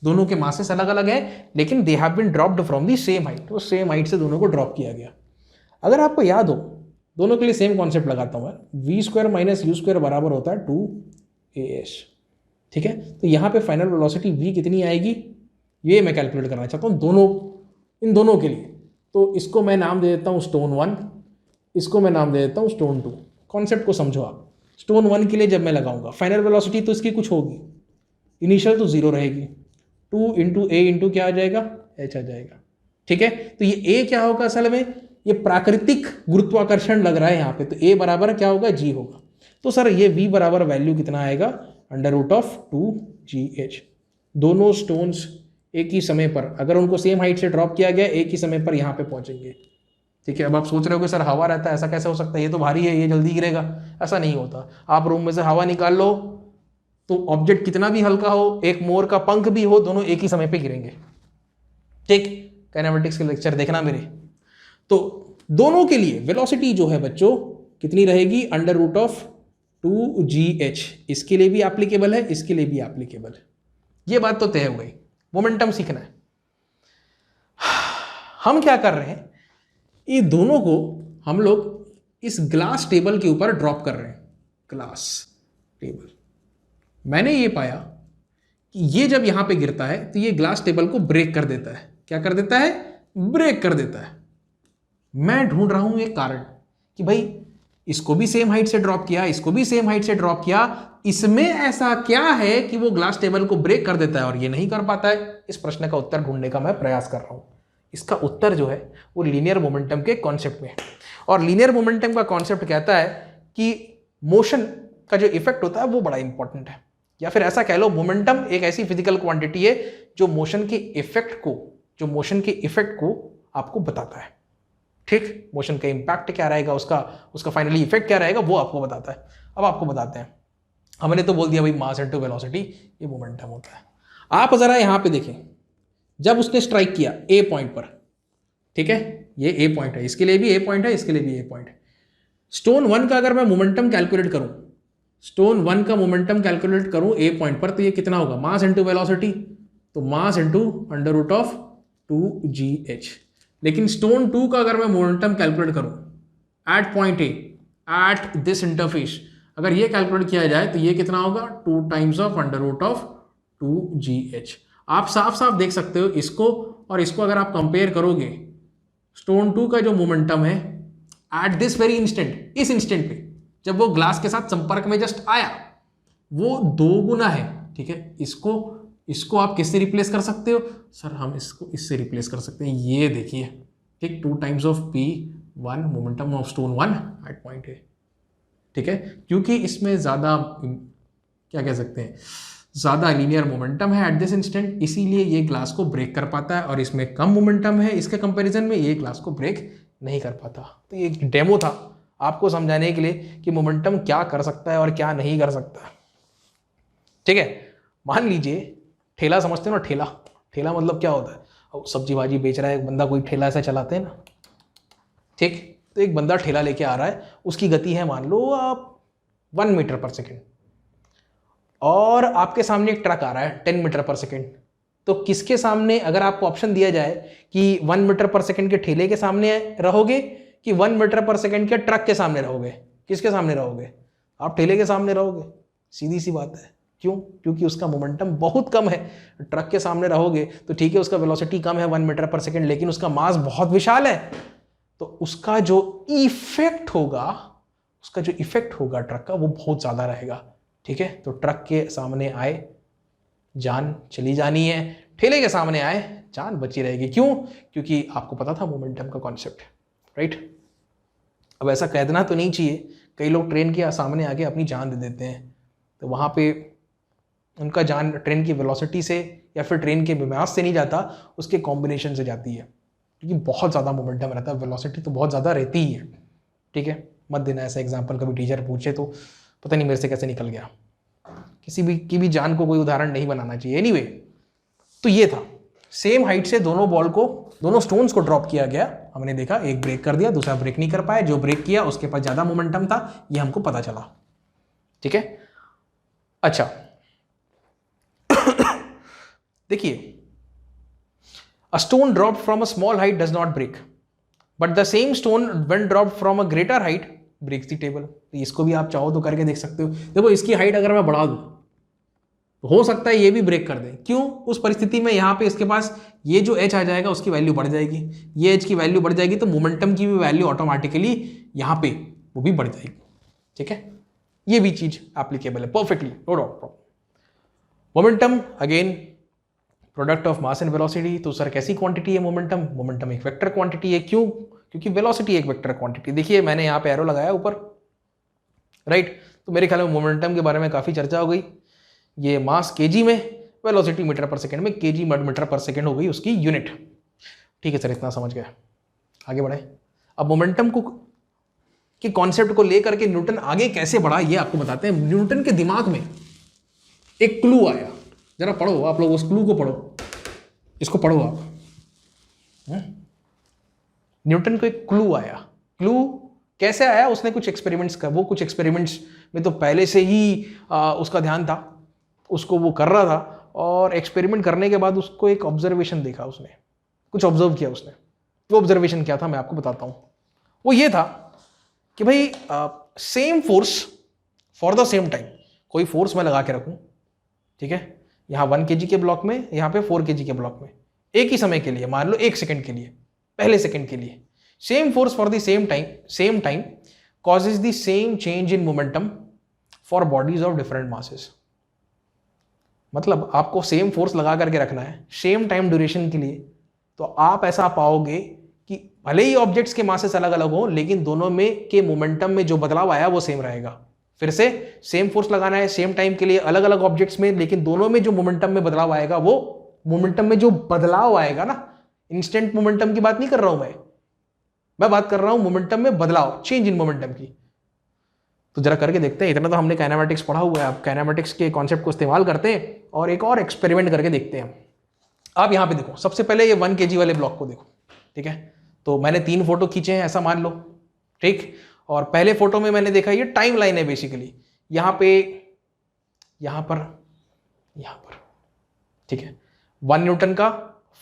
दोनों के मासेस अलग अलग है लेकिन they have been dropped from the same height, तो सेम हाइट से दोनों को ड्रॉप किया गया। अगर आपको याद हो, दोनों के लिए सेम कॉन्सेप्ट लगाता हूं मैं, v² माइनस u² बराबर होता है 2as, ठीक है। तो यहां पे फाइनल वेलोसिटी v कितनी आएगी ये मैं कैलकुलेट करना चाहता हूं दोनों, इन दोनों के लिए। तो इसको मैं नाम दे देता हूं स्टोन 1, इसको मैं नाम दे देता हूं स्टोन 2। कॉन्सेप्ट को समझो आप। स्टोन 1 के लिए जब मैं लगाऊंगा फाइनल वेलोसिटी तो इसकी कुछ होगी, इनिशियल तो 0 रहेगी, 2 इंटू ए इंटू क्या आ जाएगा? h आ जाएगा, ठीक है। तो ये a क्या होगा? असल में ये प्राकृतिक गुरुत्वाकर्षण लग रहा है यहाँ पे, तो a बराबर क्या होगा? g होगा। तो सर ये v बराबर वैल्यू कितना आएगा? √2gh। दोनों स्टोन्स एक ही समय पर, अगर उनको सेम हाइट से ड्रॉप किया गया, एक ही समय पर यहाँ पे पहुंचेंगे, ठीक है। अब आप सोच रहे हो कि सर हवा रहता है, ऐसा कैसे हो सकता है? ये तो भारी है, ये जल्दी गिरेगा। ऐसा नहीं होता। आप रूम में से हवा निकाल लो तो ऑब्जेक्ट कितना भी हल्का हो, एक मोर का पंख भी हो, दोनों एक ही समय पे गिरेंगे, ठीक। काइनेमेटिक्स के लेक्चर देखना मेरे। तो दोनों के लिए वेलोसिटी जो है बच्चों कितनी रहेगी? √2gh। इसके लिए भी एप्लीकेबल है, इसके लिए भी एप्लीकेबल है। ये बात तो तय हो गई। मोमेंटम सीखना है। हम क्या कर रहे हैं, ये दोनों को हम लोग इस ग्लास टेबल के ऊपर ड्रॉप कर रहे हैं। ग्लास टेबल, मैंने ये पाया कि ये जब यहां पे गिरता है तो ये ग्लास टेबल को ब्रेक कर देता है। क्या कर देता है? ब्रेक कर देता है। मैं ढूंढ रहा हूं एक कारण कि भाई इसको भी सेम हाइट से ड्रॉप किया, इसको भी सेम हाइट से ड्रॉप किया, इसमें ऐसा क्या है कि वो ग्लास टेबल को ब्रेक कर देता है और ये नहीं कर पाता है? इस प्रश्न का उत्तर ढूंढने का मैं प्रयास कर रहा हूं। इसका उत्तर जो है वो लीनियर मोमेंटम के कॉन्सेप्ट में है। और लीनियर मोमेंटम का कॉन्सेप्ट कहता है कि मोशन का जो इफेक्ट होता है वो बड़ा इंपॉर्टेंट है, या फिर ऐसा कह लो मोमेंटम एक ऐसी फिजिकल क्वांटिटी है जो मोशन के इफेक्ट को आपको बताता है, ठीक। मोशन का इंपैक्ट क्या रहेगा, उसका फाइनली इफेक्ट क्या रहेगा वो आपको बताता है। अब आपको बताते हैं। हमने तो बोल दिया भाई मास इनटू वेलोसिटी ये मोमेंटम होता है। आप जरा यहां पे देखें, जब उसने स्ट्राइक किया ए पॉइंट पर, ठीक है, ये ए पॉइंट है, इसके लिए भी ए पॉइंट है, इसके लिए भी ए पॉइंट है। स्टोन 1 का अगर मैं मोमेंटम कैलकुलेट करूं, स्टोन 1 का मोमेंटम कैलकुलेट करूं ए पॉइंट पर, तो ये कितना होगा? मास इनटू वेलोसिटी, तो मास इनटू √2gh। लेकिन स्टोन 2 का अगर मैं मोमेंटम कैलकुलेट करूं, at point A at this interface, अगर ये कैलकुलेट किया जाए तो ये कितना होगा 2 times of under root of 2gh। आप साफ साफ देख सकते हो इसको और इसको, अगर आप कंपेयर करोगे स्टोन 2 का जो मोमेंटम है एट दिस वेरी इंस्टेंट, इस इंस्टेंट पे जब वो ग्लास के साथ संपर्क में जस्ट आया, वो 2 गुना है। ठीक है, इसको आप किससे रिप्लेस कर सकते हो सर? हम इसको इससे रिप्लेस कर सकते हैं, ये देखिए, ठीक, 2 times of p1 momentum of stone 1 at point A. ठीक है, क्योंकि इसमें ज़्यादा क्या कह सकते हैं, ज़्यादा लीनियर मोमेंटम है एट दिस इंस्टेंट, इसीलिए ये ग्लास को ब्रेक कर पाता है, और इसमें कम मोमेंटम है इसके कंपैरिजन में, ये ग्लास को ब्रेक नहीं कर पाता। तो ये एक डेमो था आपको समझाने के लिए कि मोमेंटम क्या कर सकता है और क्या नहीं कर सकता। ठीक है, मान लीजिए ठेला समझते हो ना, ठेला, ठेला मतलब क्या होता है? अब सब्जी भाजी बेच रहा है एक बंदा, कोई ठेला ऐसा चलाते हैं ना, ठीक, तो एक बंदा ठेला लेके आ रहा है, उसकी गति है मान लो आप 1 मीटर पर सेकेंड, और आपके सामने एक ट्रक आ रहा है 10 मीटर पर सेकेंड। तो किसके सामने, अगर आपको ऑप्शन दिया जाए कि 1 मीटर पर सेकेंड के ठेले के सामने रहोगे कि 1 मीटर पर सेकेंड के ट्रक के सामने रहोगे, किसके सामने रहोगे? आप ठेले के सामने रहोगे, सीधी सी बात है। क्यों? क्योंकि उसका मोमेंटम बहुत कम है। ट्रक के सामने रहोगे तो ठीक है, उसका वेलोसिटी कम है 1 मीटर पर सेकेंड, लेकिन उसका मास बहुत विशाल है, तो उसका जो इफेक्ट होगा, उसका जो इफेक्ट होगा ट्रक का, वो बहुत ज़्यादा रहेगा। ठीक है, तो ट्रक के सामने आए जान चली जानी है, ठेले के सामने आए जान बची रहेगी। क्यों? क्योंकि आपको पता था मोमेंटम का कॉन्सेप्ट, राइट? अब ऐसा कह देना तो नहीं चाहिए, कई लोग ट्रेन के सामने आके अपनी जान दे देते हैं, तो वहाँ पे उनका जान ट्रेन की वेलोसिटी से या फिर ट्रेन के मास से नहीं जाता, उसके कॉम्बिनेशन से जाती है, क्योंकि बहुत ज़्यादा मोमेंटम रहता है, वेलोसिटी तो बहुत ज़्यादा रहती ही है। ठीक है, मत देना ऐसा एग्जाम्पल, कभी टीचर पूछे तो पता नहीं मेरे से कैसे निकल गया। किसी भी की भी जान को कोई उदाहरण नहीं बनाना चाहिए। एनीवे, तो ये था, सेम हाइट से दोनों बॉल को, दोनों स्टोन्स को ड्रॉप किया गया। हमने देखा एक ब्रेक कर दिया, दूसरा ब्रेक नहीं कर पाया, जो ब्रेक किया उसके पास ज़्यादा मोमेंटम था, ये हमको पता चला। ठीक है, अच्छा देखिए, a stone dropped from a small height does not break, but the same stone when dropped from a greater height breaks the table। इसको भी आप चाहो तो करके देख सकते हो। देखो, इसकी हाइट अगर मैं बढ़ा दूं तो हो सकता है ये भी ब्रेक कर दे। क्यों? उस परिस्थिति में यहाँ पे इसके पास ये जो h आ जाएगा उसकी वैल्यू बढ़ जाएगी, ये h की वैल्यू बढ़ जाएगी, तो मोमेंटम की भी वैल्यू ऑटोमेटिकली यहाँ पे वो भी बढ़ जाएगी। ठीक है, ये भी चीज एप्लीकेबल है perfectly, no doubt. Momentum again product of mass and velocity. तो सर कैसी क्वांटिटी है मोमेंटम? मोमेंटम एक वेक्टर क्वांटिटी है। क्यों? क्योंकि वेलोसिटी एक वेक्टर क्वांटिटी। देखिए मैंने यहाँ पे एरो लगाया ऊपर, राइट? तो मेरे ख्याल में मोमेंटम के बारे में काफ़ी चर्चा हो गई। ये मास केजी में, वेलोसिटी मीटर पर सेकेंड में, केजी मीटर पर सेकेंड हो गई उसकी यूनिट। ठीक है सर, इतना समझ गया, आगे बढ़े। अब मोमेंटम को के कॉन्सेप्ट को लेकर के न्यूटन आगे कैसे बढ़ा ये आपको बताते हैं। न्यूटन के दिमाग में एक क्लू आया, जरा पढ़ो आप लोग, उस क्लू को पढ़ो, इसको पढ़ो आप। न्यूटन को एक क्लू आया। क्लू कैसे आया? उसने कुछ एक्सपेरिमेंट्स कर, वो कुछ एक्सपेरिमेंट्स में तो पहले से ही उसका ध्यान था, उसको वो कर रहा था, और एक्सपेरिमेंट करने के बाद उसको एक ऑब्जर्वेशन देखा, उसने कुछ ऑब्जर्व किया उसने। वो ऑब्जर्वेशन क्या था मैं आपको बताता हूँ। वो ये था कि भाई same force for the same time, कोई फोर्स मैं लगा के रखूँ, ठीक है, यहाँ 1 kg के ब्लॉक में, यहाँ पे 4 kg के ब्लॉक में, एक ही समय के लिए, मान लो 1 सेकंड के लिए, पहले सेकंड के लिए, same force for the same time causes the same change in momentum for bodies of different masses. मतलब आपको सेम फोर्स लगा करके रखना है सेम टाइम ड्यूरेशन के लिए, तो आप ऐसा पाओगे कि भले ही ऑब्जेक्ट्स के मासेस अलग अलग हो, लेकिन दोनों में के मोमेंटम में जो बदलाव आया वो सेम रहेगा। फिर से सेम फोर्स लगाना है सेम टाइम के लिए अलग अलग ऑब्जेक्ट्स में, लेकिन दोनों में जो मोमेंटम में बदलाव आएगा, वो मोमेंटम में जो बदलाव आएगा ना, इंस्टेंट मोमेंटम की बात नहीं कर रहा हूं मैं बात कर रहा हूं मोमेंटम में बदलाव, चेंज इन मोमेंटम की। तो जरा करके देखते हैं। इतना तो हमने काइनेमेटिक्स पढ़ा हुआ है, अब काइनेमेटिक्स के कॉन्सेप्ट को इस्तेमाल करते हैं और एक और एक्सपेरिमेंट करके देखते हैं। आप यहाँ पे देखो, सबसे पहले ये 1 kg वाले ब्लॉक को देखो, ठीक है। तो मैंने 3 फोटो खींचे हैं ऐसा मान लो, ठीक। और पहले फोटो में मैंने देखा ये टाइम लाइन है बेसिकली, यहाँ पे, यहाँ पर, ठीक है, 1 न्यूटन का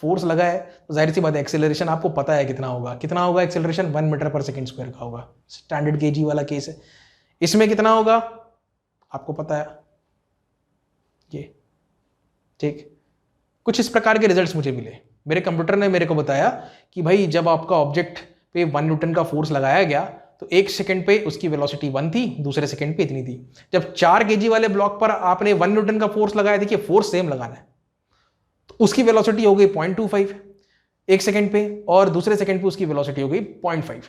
फोर्स लगा है तो जाहिर सी बात है एक्सेलरेशन आपको पता है कितना होगा acceleration 1 metre per second square का होगा, स्टैंडर्ड केजी वाला केस है। इसमें कितना होगा आपको पता है ये, ठीक। कुछ इस प्रकार के रिजल्ट्स मुझे मिले, मेरे कंप्यूटर ने मेरे को बताया कि भाई जब आपका ऑब्जेक्ट पे 1 न्यूटन का फोर्स लगाया गया तो 1 सेकंड पे उसकी वेलोसिटी 1 थी, दूसरे सेकंड पे इतनी थी। जब 4 केजी वाले ब्लॉक पर आपने 1 न्यूटन का फोर्स लगाया, देखिए फोर्स सेम लगाना है, तो उसकी वेलोसिटी हो गई 0.25 1 सेकंड पे, और दूसरे सेकंड पे उसकी वेलोसिटी हो गई 0.5।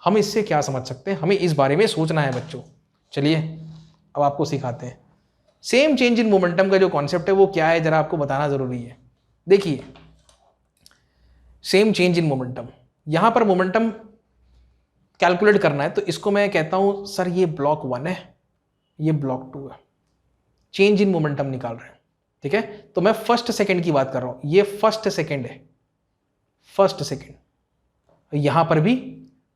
हम इससे क्या समझ सकते हैं, हमें इस बारे में सोचना है बच्चों। चलिए अब आपको सिखाते हैं सेम चेंज इन मोमेंटम का जो कॉन्सेप्ट है वो क्या है, जरा आपको बताना जरूरी है। देखिए सेम चेंज इन मोमेंटम, यहां पर मोमेंटम कैलकुलेट करना है, तो इसको मैं कहता हूं सर ये ब्लॉक 1 है, ये ब्लॉक 2 है, चेंज इन मोमेंटम निकाल रहे हैं, ठीक है। तो मैं फर्स्ट सेकंड की बात कर रहा हूं, ये फर्स्ट सेकंड है, फर्स्ट सेकंड, यहां पर भी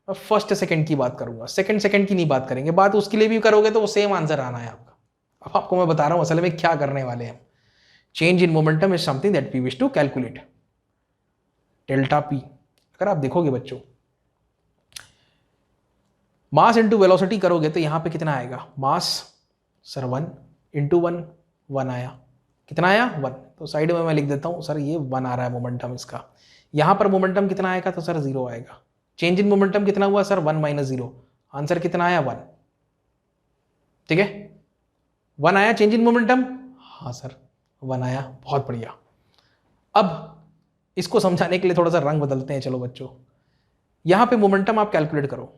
मैं फर्स्ट सेकंड की बात करूंगा, सेकंड सेकंड की नहीं बात करेंगे। बात उसके लिए भी करोगे तो वो सेम आंसर आना है आपका। अब आपको मैं बता रहा हूं असल में क्या करने वाले हैं। Change in momentum is something that we wish to calculate. Delta P, अगर आप देखोगे बच्चों मास इंटू वेलोसिटी करोगे तो यहां पे कितना आएगा, मास सर 1 इंटू 1 आया, कितना आया 1, तो साइड में मैं लिख देता हूं सर ये 1 आ रहा है मोमेंटम इसका। यहां पर मोमेंटम कितना आएगा तो सर 0 आएगा। चेंज इन मोमेंटम कितना हुआ सर 1 माइनस 0, आंसर कितना आया 1, ठीक है 1 आया चेंज इन मोमेंटम, हाँ सर 1 आया, बहुत बढ़िया। अब इसको समझाने के लिए थोड़ा सा रंग बदलते हैं। चलो बच्चों यहां पे मोमेंटम आप कैलकुलेट करो,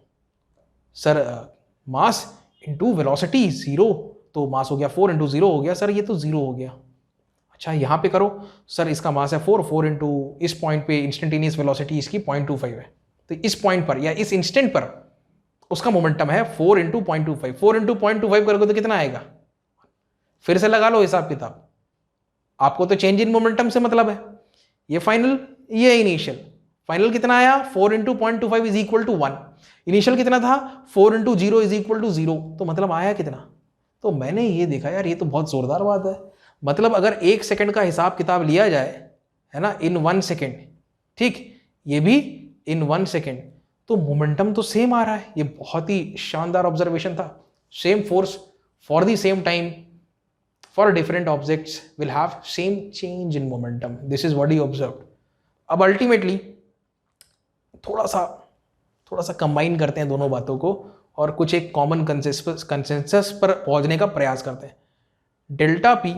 सर मास इंटू वेलोसिटी 0, तो मास हो गया 4 इंटू 0 हो गया, सर ये तो 0 हो गया। अच्छा यहां पे करो, सर इसका मास है 4 इंटू इस पॉइंट पे इंस्टेंटेनियस वेलोसिटी इसकी 0.25 है, तो इस पॉइंट पर या इस इंस्टेंट पर उसका मोमेंटम है 4 इंटू 0.25, 4 इंटू 0.25 करोगे तो कितना आएगा, फिर से लगा लो हिसाब किताब। आपको तो चेंज इन मोमेंटम से मतलब है, ये फाइनल ये इनिशियल, फाइनल कितना आया 4 into 0.25 is equal to 1, initial कितना था 4 इंटू 0 इज इक्वल टू 0, तो मतलब आया कितना। तो मैंने ये देखा यार ये तो बहुत जोरदार बात है, मतलब अगर 1 सेकंड का हिसाब किताब लिया जाए है ना इन 1 सेकंड, ठीक ये भी इन 1 सेकंड, तो मोमेंटम तो सेम आ रहा है। ये बहुत ही शानदार ऑब्जर्वेशन था। Same force for the same time for different objects will have same change in momentum. This is what he observed. अब अल्टीमेटली थोड़ा सा कंबाइन करते हैं दोनों बातों को और कुछ एक कॉमन कंसेंसस पर पहुंचने का प्रयास करते हैं। Delta P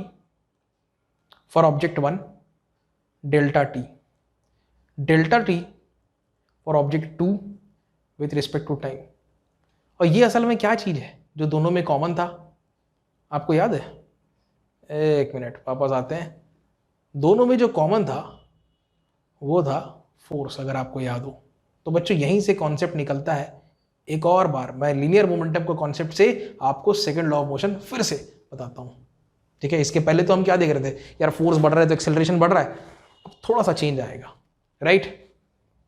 for object 1, delta T for object 2 with respect to time. और ये असल में क्या चीज है जो दोनों में कॉमन था, आपको याद है? एक मिनट वापस आते हैं। दोनों में जो कॉमन था वो था फोर्स, अगर आपको याद हो तो बच्चों यहीं से कॉन्सेप्ट निकलता है। एक और बार मैं लीनियर मोमेंटम के कॉन्सेप्ट से आपको सेकंड लॉ ऑफ मोशन फिर से बताता हूं, ठीक है। इसके पहले तो हम क्या देख रहे थे यार, फोर्स बढ़ रहा है तो एक्सेलरेशन बढ़ रहा है, अब थोड़ा सा चेंज आएगा, राइट।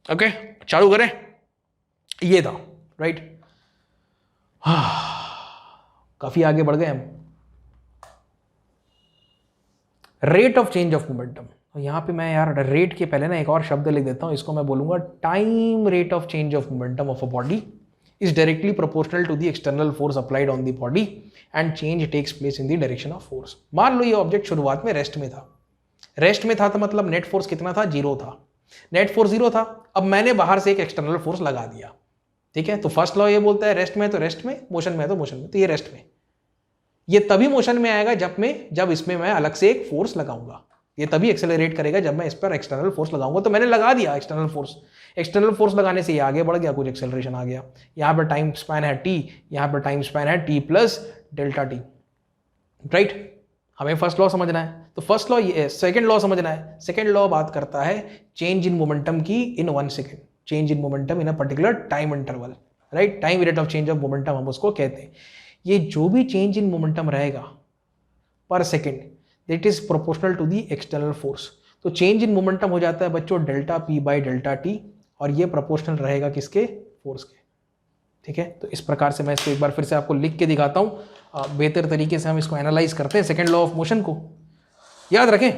ओके चालू करें, ये था राइट। काफी आगे बढ़ गए हम। Rate of change of momentum, तो यहां पे मैं यार रेट के पहले ना एक और शब्द लिख देता हूं, इसको मैं बोलूंगा time rate of change of momentum of a body is directly proportional to the external force applied on the body and change takes place in the direction of force. मान लो ये ऑब्जेक्ट शुरुआत में रेस्ट में था, तो मतलब net force कितना था, 0 था, नेट फोर्स 0 था। अब मैंने बाहर से एक एक्सटर्नल फोर्स लगा दिया, ठीक है। तो फर्स्ट लॉ ये बोलता है रेस्ट में तो रेस्ट में, मोशन में तो मोशन में, तो ये रेस्ट में, ये तभी मोशन में आएगा जब इसमें मैं अलग से एक फोर्स लगाऊंगा, ये तभी एक्सेलरेट करेगा जब मैं इस पर एक्सटर्नल फोर्स लगाऊंगा। तो मैंने लगा दिया एक्सटर्नल फोर्स लगाने से ये आगे बढ़ गया, कुछ एक्सेलरेशन आ गया। यहाँ पर टाइम स्पैन है t, यहाँ पर टाइम स्पैन है t plus delta T, right. हमें फर्स्ट लॉ समझना है, तो फर्स्ट लॉ ये, सेकंड लॉ समझना है। सेकंड लॉ बात करता है चेंज इन मोमेंटम की इन 1 second, change in momentum in a particular time interval, right. Time rate of change of momentum हम उसको कहते हैं। ये जो भी चेंज इन मोमेंटम रहेगा पर second that is proportional to the external force. तो चेंज इन मोमेंटम हो जाता है बच्चों delta P by delta T, और ये प्रोपोर्शनल रहेगा किसके, फोर्स के, ठीक है। तो इस प्रकार से मैं इसको एक बार फिर से आपको लिख के दिखाता हूँ, बेहतर तरीके से हम इसको एनालाइज करते हैं। सेकेंड लॉ ऑफ मोशन को याद रखें,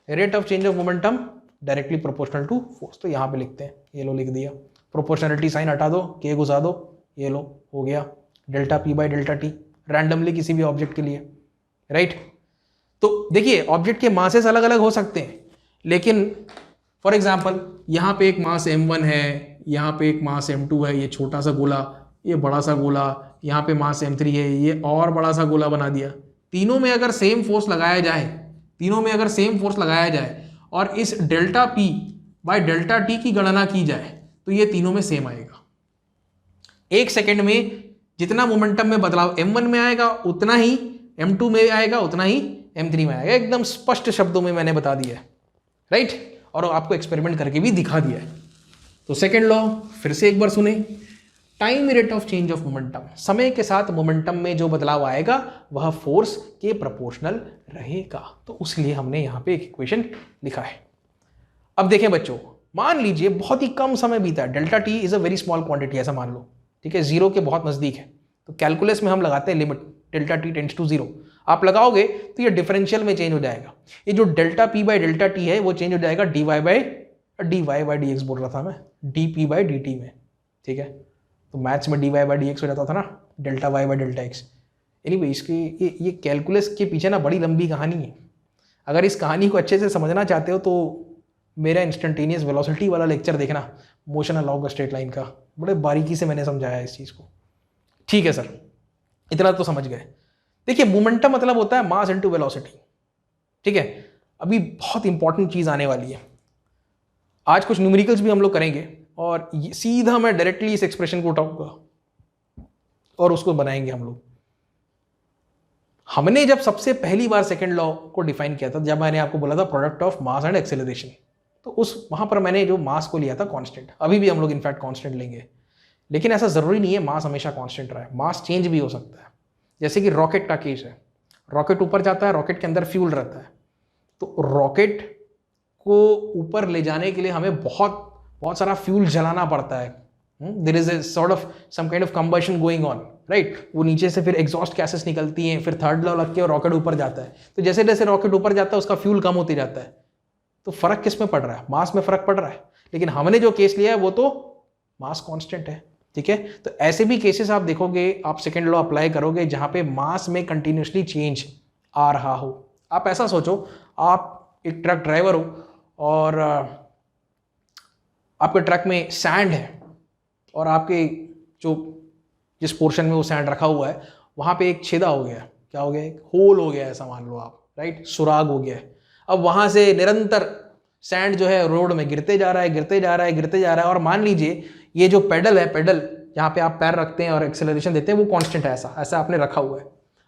rate of change of momentum directly proportional to force. तो यहाँ पे लिखते हैं, ये लो लिख दिया, प्रोपोर्शनलिटी साइन हटा दो, के घुसा दो, ये लो हो गया delta P by delta T, randomly किसी भी ऑब्जेक्ट के लिए, राइट। तो देखिए ऑब्जेक्ट के मासेस अलग अलग हो सकते हैं, लेकिन फॉर एग्जाम्पल यहाँ पे एक मास m1 है, यहाँ पे एक मास m2 है, ये छोटा सा गोला, ये बड़ा सा गोला, यहाँ पे मास m3 है, ये और बड़ा सा गोला बना दिया। तीनों में अगर सेम फोर्स लगाया जाए, तीनों में अगर सेम फोर्स लगाया जाए और इस delta P by delta T की गणना की जाए तो ये तीनों में सेम आएगा। एक सेकेंड में जितना मोमेंटम में बदलाव m1 में आएगा उतना ही m2 में आएगा, उतना ही m3 में आएगा। एकदम स्पष्ट शब्दों में मैंने बता दिया है, राइट, और आपको एक्सपेरिमेंट करके भी दिखा दिया है। तो सेकेंड लॉ फिर से एक बार सुने, time rate of change of momentum, समय के साथ मोमेंटम में जो बदलाव आएगा वह फोर्स के प्रोपोर्शनल रहेगा। तो उसलिए हमने यहाँ पे एक इक्वेशन लिखा है। अब देखें बच्चों, मान लीजिए बहुत ही कम समय बीता है, delta T is a very small quantity ऐसा मान लो, ठीक है, जीरो के बहुत नजदीक है। तो कैलकुलस में हम लगाते हैं limit delta T tends to zero, आप लगाओगे तो ये डिफरेंशियल में चेंज हो जाएगा। ये जो delta P by delta T है वो चेंज हो जाएगा D Y by D X बोल रहा था मैं, D P by D T में, ठीक है। तो मैथ्स में D Y by D X हो जाता था ना, delta Y by delta X. Anyway इसकी ये कैलकुलस के पीछे ना बड़ी लंबी कहानी है। अगर इस कहानी को अच्छे से समझना चाहते हो तो मेरा इंस्टेंटेनियस वेलोसिटी वाला लेक्चर देखना, मोशन अलॉन्ग स्ट्रेट लाइन का, बड़े बारीकी से मैंने समझाया इस चीज़ को। ठीक है सर, इतना तो समझ गए। देखिए मोमेंटम मतलब होता है मास इनटू वेलोसिटी, ठीक है। अभी बहुत इंपॉर्टेंट चीज़ आने वाली है, आज कुछ न्यूमेरिकल्स भी हम लोग करेंगे और सीधा मैं डायरेक्टली इस एक्सप्रेशन को उठाऊंगा और उसको बनाएंगे हम लोग। हमने जब सबसे पहली बार सेकेंड लॉ को डिफाइन किया था, जब मैंने आपको बोला था product of mass and acceleration, तो उस वहां पर मैंने जो मास को लिया था कांस्टेंट। अभी भी हम लोग इनफैक्ट कांस्टेंट लेंगे, लेकिन ऐसा जरूरी नहीं है मास हमेशा कांस्टेंट रहे, मास चेंज भी हो सकता है। जैसे कि रॉकेट का केस है, रॉकेट ऊपर जाता है, रॉकेट के अंदर फ्यूल रहता है, तो रॉकेट को ऊपर ले जाने के लिए हमें बहुत सारा फ्यूल जलाना पड़ता है। There is a sort of some kind of combustion going on, right. वो नीचे से फिर एग्जॉस्ट गैसेस निकलती हैं, फिर थर्ड लॉ लग के रॉकेट ऊपर जाता है। तो जैसे जैसे रॉकेट ऊपर जाता है उसका फ्यूल कम होते जाता है। तो फर्क किस में पड़ रहा है? मास में फर्क पड़ रहा है। लेकिन हमने जो केस लिया है वो तो मास कांस्टेंट है, ठीक है। तो ऐसे भी केसेस आप देखोगे, आप सेकेंड लॉ अप्लाई करोगे जहां पे मास में कंटिन्यूसली चेंज आ रहा हो। आप ऐसा सोचो, आप एक ट्रक ड्राइवर हो और आपके ट्रक में सैंड है और आपके जो जिस पोर्शन में वो सैंड रखा हुआ है वहां पे एक छेदा हो गया। क्या हो गया? एक होल हो गया, ऐसा मान लो आप, राइट, सुराग हो गया है। अब वहां से निरंतर सैंड जो है रोड में गिरते जा रहा है, गिरते जा रहा है, गिरते जा रहा है। और मान लीजिए ये जो पेडल है, पेडल जहाँ पे आप पैर रखते हैं और एक्सेलरेशन देते हैं, वो कांस्टेंट है, ऐसा आपने रखा हुआ है।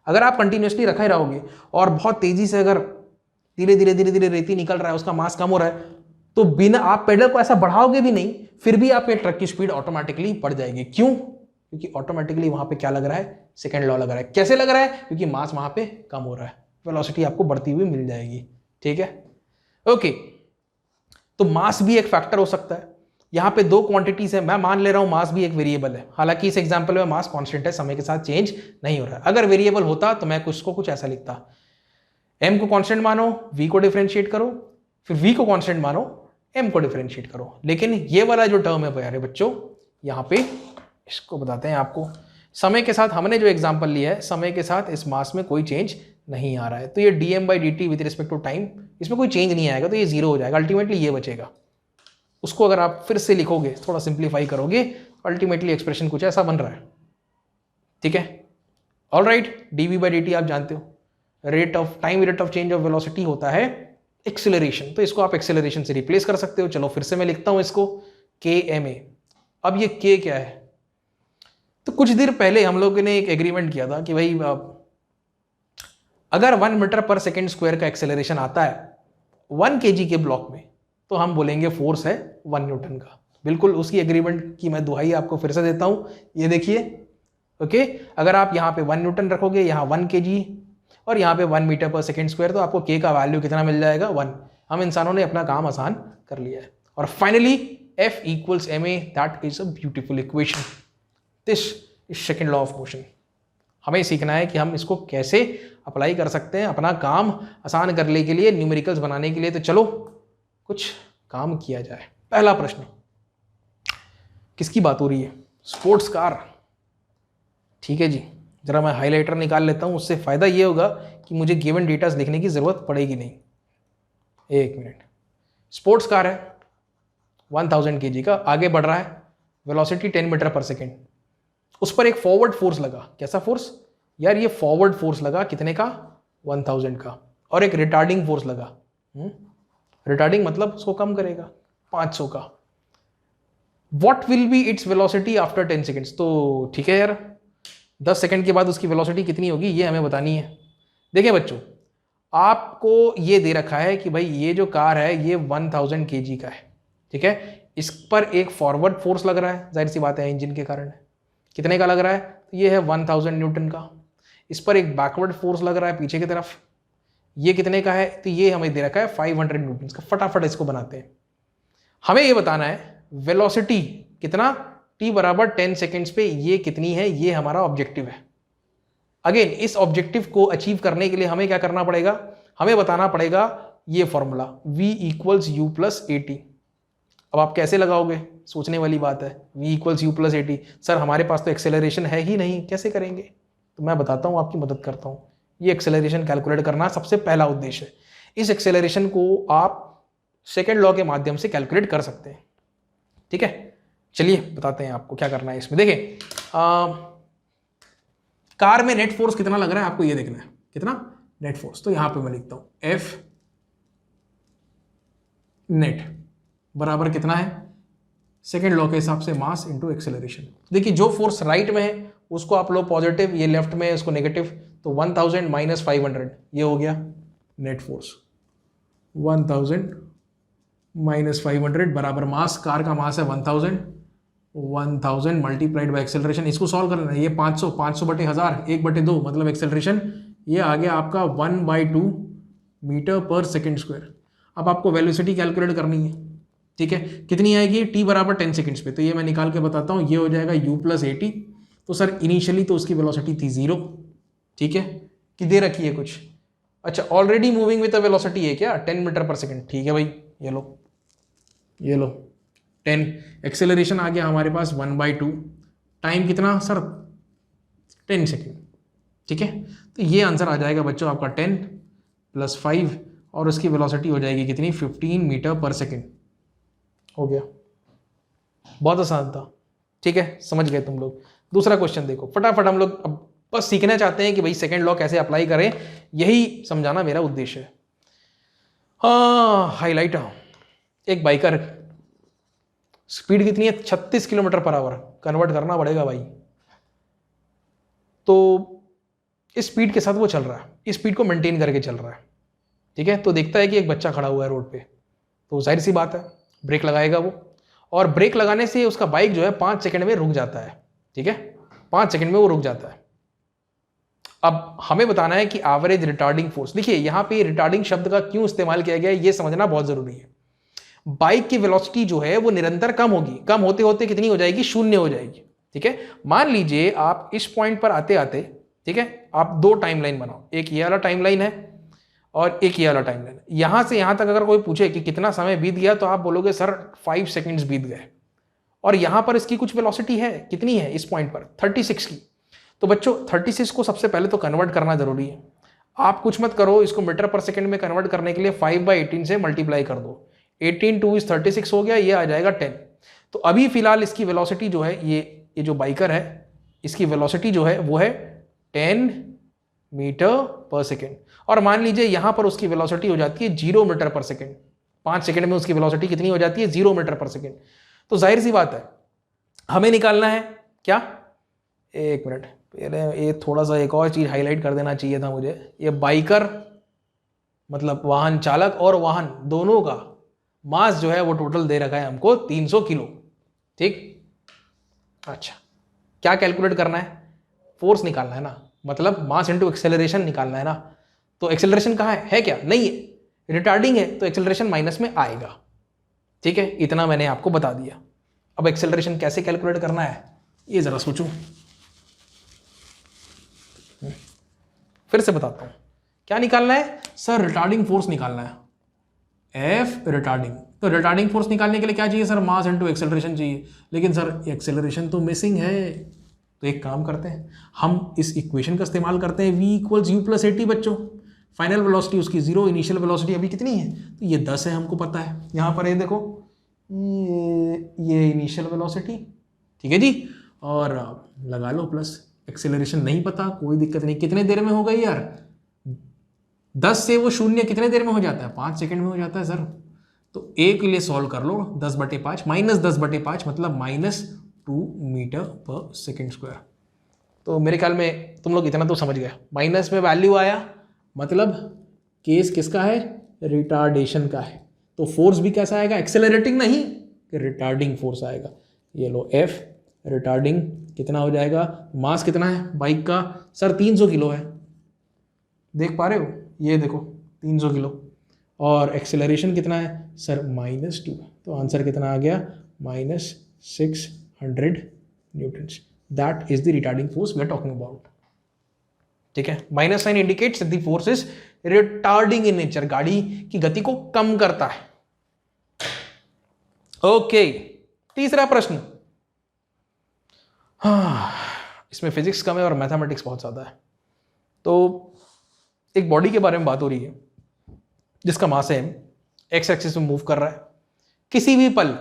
अगर आप कंटिन्यूसली रखे रहोगे और बहुत तेजी से अगर धीरे धीरे धीरे धीरे रेती निकल रहा है, उसका मास कम हो रहा है, तो बिना आप पेडल को ऐसा बढ़ाओगे भी नहीं, फिर भी आपके ट्रक की स्पीड ऑटोमेटिकली बढ़ जाएगी। क्यों? क्योंकि ऑटोमेटिकली वहां पे क्या लग रहा है? सेकेंड लॉ लग रहा है। कैसे लग रहा है? क्योंकि मास वहां पे कम हो रहा है, वेलोसिटी आपको बढ़ती हुई मिल जाएगी, ठीक है। ओके, तो मास भी एक फैक्टर हो सकता है। यहाँ पे दो क्वांटिटीज है, मैं मान ले रहा हूं मास भी एक वेरिएबल है। हालांकि इस एग्जांपल में मास कांस्टेंट है, समय के साथ चेंज नहीं हो रहा है। अगर वेरिएबल होता तो मैं कुछ ऐसा लिखता, m को कांस्टेंट मानो, v को डिफरेंशिएट करो, फिर v को कांस्टेंट मानो, m को डिफरेंशिएट करो। लेकिन ये वाला जो टर्म है प्यारे बच्चों, यहाँ पे इसको बताते हैं आपको। समय के साथ हमने जो एग्जांपल लिया है, समय के साथ इस मास में कोई चेंज नहीं आ रहा है, तो ये dm/dt with respect to time, इसमें कोई चेंज नहीं आएगा, तो ये जीरो हो जाएगा। अल्टीमेटली ये बचेगा। उसको अगर आप फिर से लिखोगे, थोड़ा सिंप्लीफाई करोगे, अल्टीमेटली एक्सप्रेशन कुछ ऐसा बन रहा है, ठीक है। ऑलराइट, dv/dt आप जानते हो, rate of time rate of change of velocity होता है एक्सेलरेशन, तो इसको आप एक्सेलरेशन से रिप्लेस कर सकते हो। चलो फिर से मैं लिखता हूं इसको kma। अब ये k क्या है? तो कुछ देर पहले हम लोगों ने एक एग्रीमेंट किया था कि भाई अगर 1 मीटर पर सेकेंड स्क्वायर का एक्सेलरेशन आता है 1 kg के ब्लॉक में, तो हम बोलेंगे फोर्स है 1 न्यूटन का। बिल्कुल उसी एग्रीमेंट की मैं दुहाई आपको फिर से देता हूं। ये देखिए, ओके, अगर आप यहाँ पे 1 न्यूटन रखोगे, यहाँ 1 kg और यहाँ पे 1 मीटर पर सेकेंड स्क्वायर, तो आपको k का वैल्यू कितना मिल जाएगा? 1। हम इंसानों ने अपना काम आसान कर लिया है। और finally F equals ma, that is a beautiful equation. This is second law of motion. हमें सीखना है कि हम इसको कैसे अप्लाई कर सकते हैं अपना काम आसान करने के लिए, न्यूमेरिकल्स बनाने के लिए। तो चलो कुछ काम किया जाए। पहला प्रश्न, किसकी बात हो रही है? Sports car. ठीक है जी, जरा मैं हाइलाइटर निकाल लेता हूं, उससे फायदा ये होगा कि मुझे गिवन डेटास लिखने की जरूरत पड़ेगी नहीं। एक मिनट। स्पोर्ट्स कार है, 1000 kg का, आगे बढ़ रहा है, वेलोसिटी 10 मीटर पर सेकेंड। उस पर एक फॉरवर्ड फोर्स लगा। कैसा फोर्स यार? ये फॉरवर्ड फोर्स लगा, कितने का? 1000 का। और एक रिटार्डिंग फोर्स लगा। रिटार्डिंग मतलब उसको कम करेगा, 500 का। What will be its velocity after 10 seconds? तो ठीक है यार, 10 सेकेंड के बाद उसकी वेलोसिटी कितनी होगी ये हमें बतानी है। देखिए बच्चों, आपको ये दे रखा है कि भाई ये जो कार है ये 1000 kg का है। ठीक है, इस पर एक फॉरवर्ड फोर्स लग रहा है, जाहिर सी बात है इंजन के कारण है। कितने का लग रहा है? तो ये है 1000 न्यूटन का। इस पर एक बैकवर्ड फोर्स लग रहा है पीछे की तरफ, ये कितने का है? तो ये हमें दे रखा है 500 न्यूटन का। फटाफट इसको बनाते हैं। हमें ये बताना है वेलोसिटी कितना, t बराबर 10 सेकेंड्स पे ये कितनी है, ये हमारा ऑब्जेक्टिव है। अगेन इस ऑब्जेक्टिव को अचीव करने के लिए हमें क्या करना पड़ेगा? हमें बताना पड़ेगा ये formula v equals you plus A T. अब आप कैसे लगाओगे? सोचने वाली बात है। v equals you plus A T, sir हमारे पास तो एक्सेलरेशन है ही नहीं, कैसे करेंगे? तो मैं बताता हूँ, आपकी मदद करता हूँ। ये एक्सेलरेशन कैलकुलेट करना सबसे पहला उद्देश्य है। इस एक्सेलरेशन को आप सेकेंड लॉ के माध्यम से कैलकुलेट कर सकते हैं। ठीक है, चलिए बताते हैं आपको क्या करना है इसमें। देखिए कार में नेट फोर्स कितना लग रहा है आपको ये देखना है, कितना नेट फोर्स। तो यहां पे मैं लिखता हूं F नेट बराबर कितना है, सेकेंड लॉ के हिसाब से मास इंटू एक्सेलरेशन। देखिए जो फोर्स राइट में है उसको आप लो पॉजिटिव, ये लेफ्ट में है उसको नेगेटिव। तो 1000 माइनस 500 ये हो गया नेट फोर्स। 1000 माइनस 500 बराबर मास, कार का मास है 1000 मल्टीप्लाइड बाई एक्सेलरेशन। इसको सॉल्व करना है, ये 500 बटे 1000 1/2, मतलब एक्सेलरेशन ये आ गया आपका 1/2 मीटर पर सेकेंड स्क्वायर। अब आपको वेलोसिटी कैलकुलेट करनी है। ठीक है, कितनी आएगी? t बराबर 10 सेकेंड्स पे। तो ये मैं निकाल के बताता हूँ, ये हो जाएगा u प्लस ए टी। तो सर इनिशियली तो उसकी वेलोसिटी थी 0। ठीक है, कि दे रखी है कुछ? अच्छा, ऑलरेडी मूविंग विद वेलोसिटी है क्या? 10 मीटर पर सेकेंड। ठीक है भाई, ये लो 10। एक्सेलरेशन आ गया हमारे पास 1/2। टाइम कितना सर? 10 सेकेंड। ठीक है, तो ये आंसर आ जाएगा बच्चों आपका 10 + 5 और उसकी वेलोसिटी हो जाएगी कितनी? 15 मीटर पर सेकेंड। हो गया, बहुत आसान था। ठीक है, समझ गए तुम लोग। दूसरा क्वेश्चन देखो फटाफट। हम लोग अब बस सीखना चाहते हैं कि भाई सेकेंड लॉ कैसे अप्लाई करें, यही समझाना मेरा उद्देश्य है। हाँ, हाईलाइट। एक बाइकर, स्पीड कितनी है? 36 किलोमीटर पर आवर। कन्वर्ट करना पड़ेगा भाई। तो इस स्पीड के साथ वो चल रहा है, इस स्पीड को मेंटेन करके चल रहा है। ठीक है, तो देखता है कि एक बच्चा खड़ा हुआ है रोड पे, तो जाहिर सी बात है ब्रेक लगाएगा वो, और ब्रेक लगाने से उसका बाइक जो है 5 सेकंड में रुक जाता है। ठीक है, 5 सेकंड में वो रुक जाता है। अब हमें बताना है कि एवरेज रिटार्डिंग फोर्स। देखिए यहां पे रिटार्डिंग शब्द का क्यों इस्तेमाल किया गया है ये समझना बहुत जरूरी है। बाइक की वेलोसिटी जो है वो निरंतर कम होगी, कम होते होते कितनी हो जाएगी? 0 हो जाएगी। ठीक है, मान लीजिए आप इस पॉइंट पर आते आते, ठीक है, आप 2 टाइमलाइन बनाओ, एक ये वाला टाइमलाइन है और एक ये वाला टाइमलाइन। यहां से यहां तक अगर कोई पूछे कि कितना समय बीत गया, तो आप बोलोगे सर 5 सेकंड्स बीत गए। और यहां पर इसकी कुछ वेलोसिटी है, कितनी है इस पॉइंट पर? 36 की। तो बच्चों 36 को सबसे पहले तो कन्वर्ट करना जरूरी है। आप कुछ मत करो, इसको मीटर पर सेकंड में कन्वर्ट करने के लिए 5/18 से मल्टीप्लाई कर दो। 18 2 = 36 हो गया, ये आ जाएगा 10। तो अभी फिलहाल इसकी वेलोसिटी जो है, ये जो बाइकर है इसकी वेलोसिटी जो है वो है 10 मीटर पर सेकेंड। और मान लीजिए यहां पर उसकी वेलोसिटी हो जाती है 0 मीटर पर सेकेंड। 5 सेकेंड में उसकी वेलोसिटी कितनी हो जाती है? 0 मीटर पर सेकेंड। तो जाहिर सी बात है हमें निकालना है क्या? एक मिनट, पहले ये थोड़ा सा एक और चीज हाईलाइट कर देना चाहिए था मुझे। ये बाइकर मतलब वाहन चालक और वाहन दोनों का मास जो है वो टोटल दे रखा है हमको 300 किलो। ठीक, अच्छा क्या कैलकुलेट करना है? फोर्स निकालना है ना, मतलब मास इंटू एक्सेलरेशन निकालना है ना। तो एक्सेलरेशन कहाँ है क्या? नहीं है, रिटार्डिंग है, तो एक्सेलरेशन माइनस में आएगा। ठीक है, इतना मैंने आपको बता दिया। अब एक्सेलरेशन कैसे कैलकुलेट करना है ये जरा सोचो, फिर से बताता हूं। क्या निकालना है सर? रिटार्डिंग फोर्स निकालना है। F retarding. तो रिटार्डिंग फोर्स निकालने के लिए क्या चाहिए सर, मास इनटू एक्सेलरेशन चाहिए, लेकिन सर एक्सेलरेशन तो मिसिंग है। तो एक काम करते हैं, हम इस इक्वेशन का इस्तेमाल करते हैं, v equals you plus eighty बच्चों। फाइनल वेलोसिटी उसकी 0, इनिशियल वेलोसिटी अभी कितनी है, तो ये 10 है, हमको पता है। यहाँ पर ये देखो, ये इनिशियल वेलोसिटी, ठीक है जी, और लगा लो प्लस एक्सेलरेशन नहीं पता, कोई दिक्कत नहीं। कितने देर में हो गई यार, 10 से वो 0 कितने देर में हो जाता है, 5 सेकंड में हो जाता है सर। तो ए के लिए सॉल्व कर लो, 10/5 -10/5 मतलब -2 मीटर पर सेकेंड स्क्वायर। तो मेरे ख्याल में तुम लोग इतना तो समझ गए, माइनस में वैल्यू आया मतलब केस किसका है, रिटार्डेशन का है। तो फोर्स भी कैसा आएगा, एक्सेलरेटिंग नहीं, रिटार्डिंग फोर्स आएगा। ये लो एफ रिटार्डिंग कितना हो जाएगा, मास कितना है बाइक का सर 300 किलो है, देख पा रहे हो, ये देखो 300 किलो, और एक्सेलरेशन कितना है सर -2। तो आंसर कितना आ गया, -600 newtons. That is the retarding force we are talking about. ठीक है, minus sign indicates the force is retarding in nature, गाड़ी की गति को कम करता है। ओके, तीसरा प्रश्न, इसमें फिजिक्स कम है और मैथमेटिक्स बहुत ज्यादा है। तो एक बॉडी के बारे में बात हो रही है जिसका मास है एक्स एक्सिस में मूव कर रहा है, किसी भी पल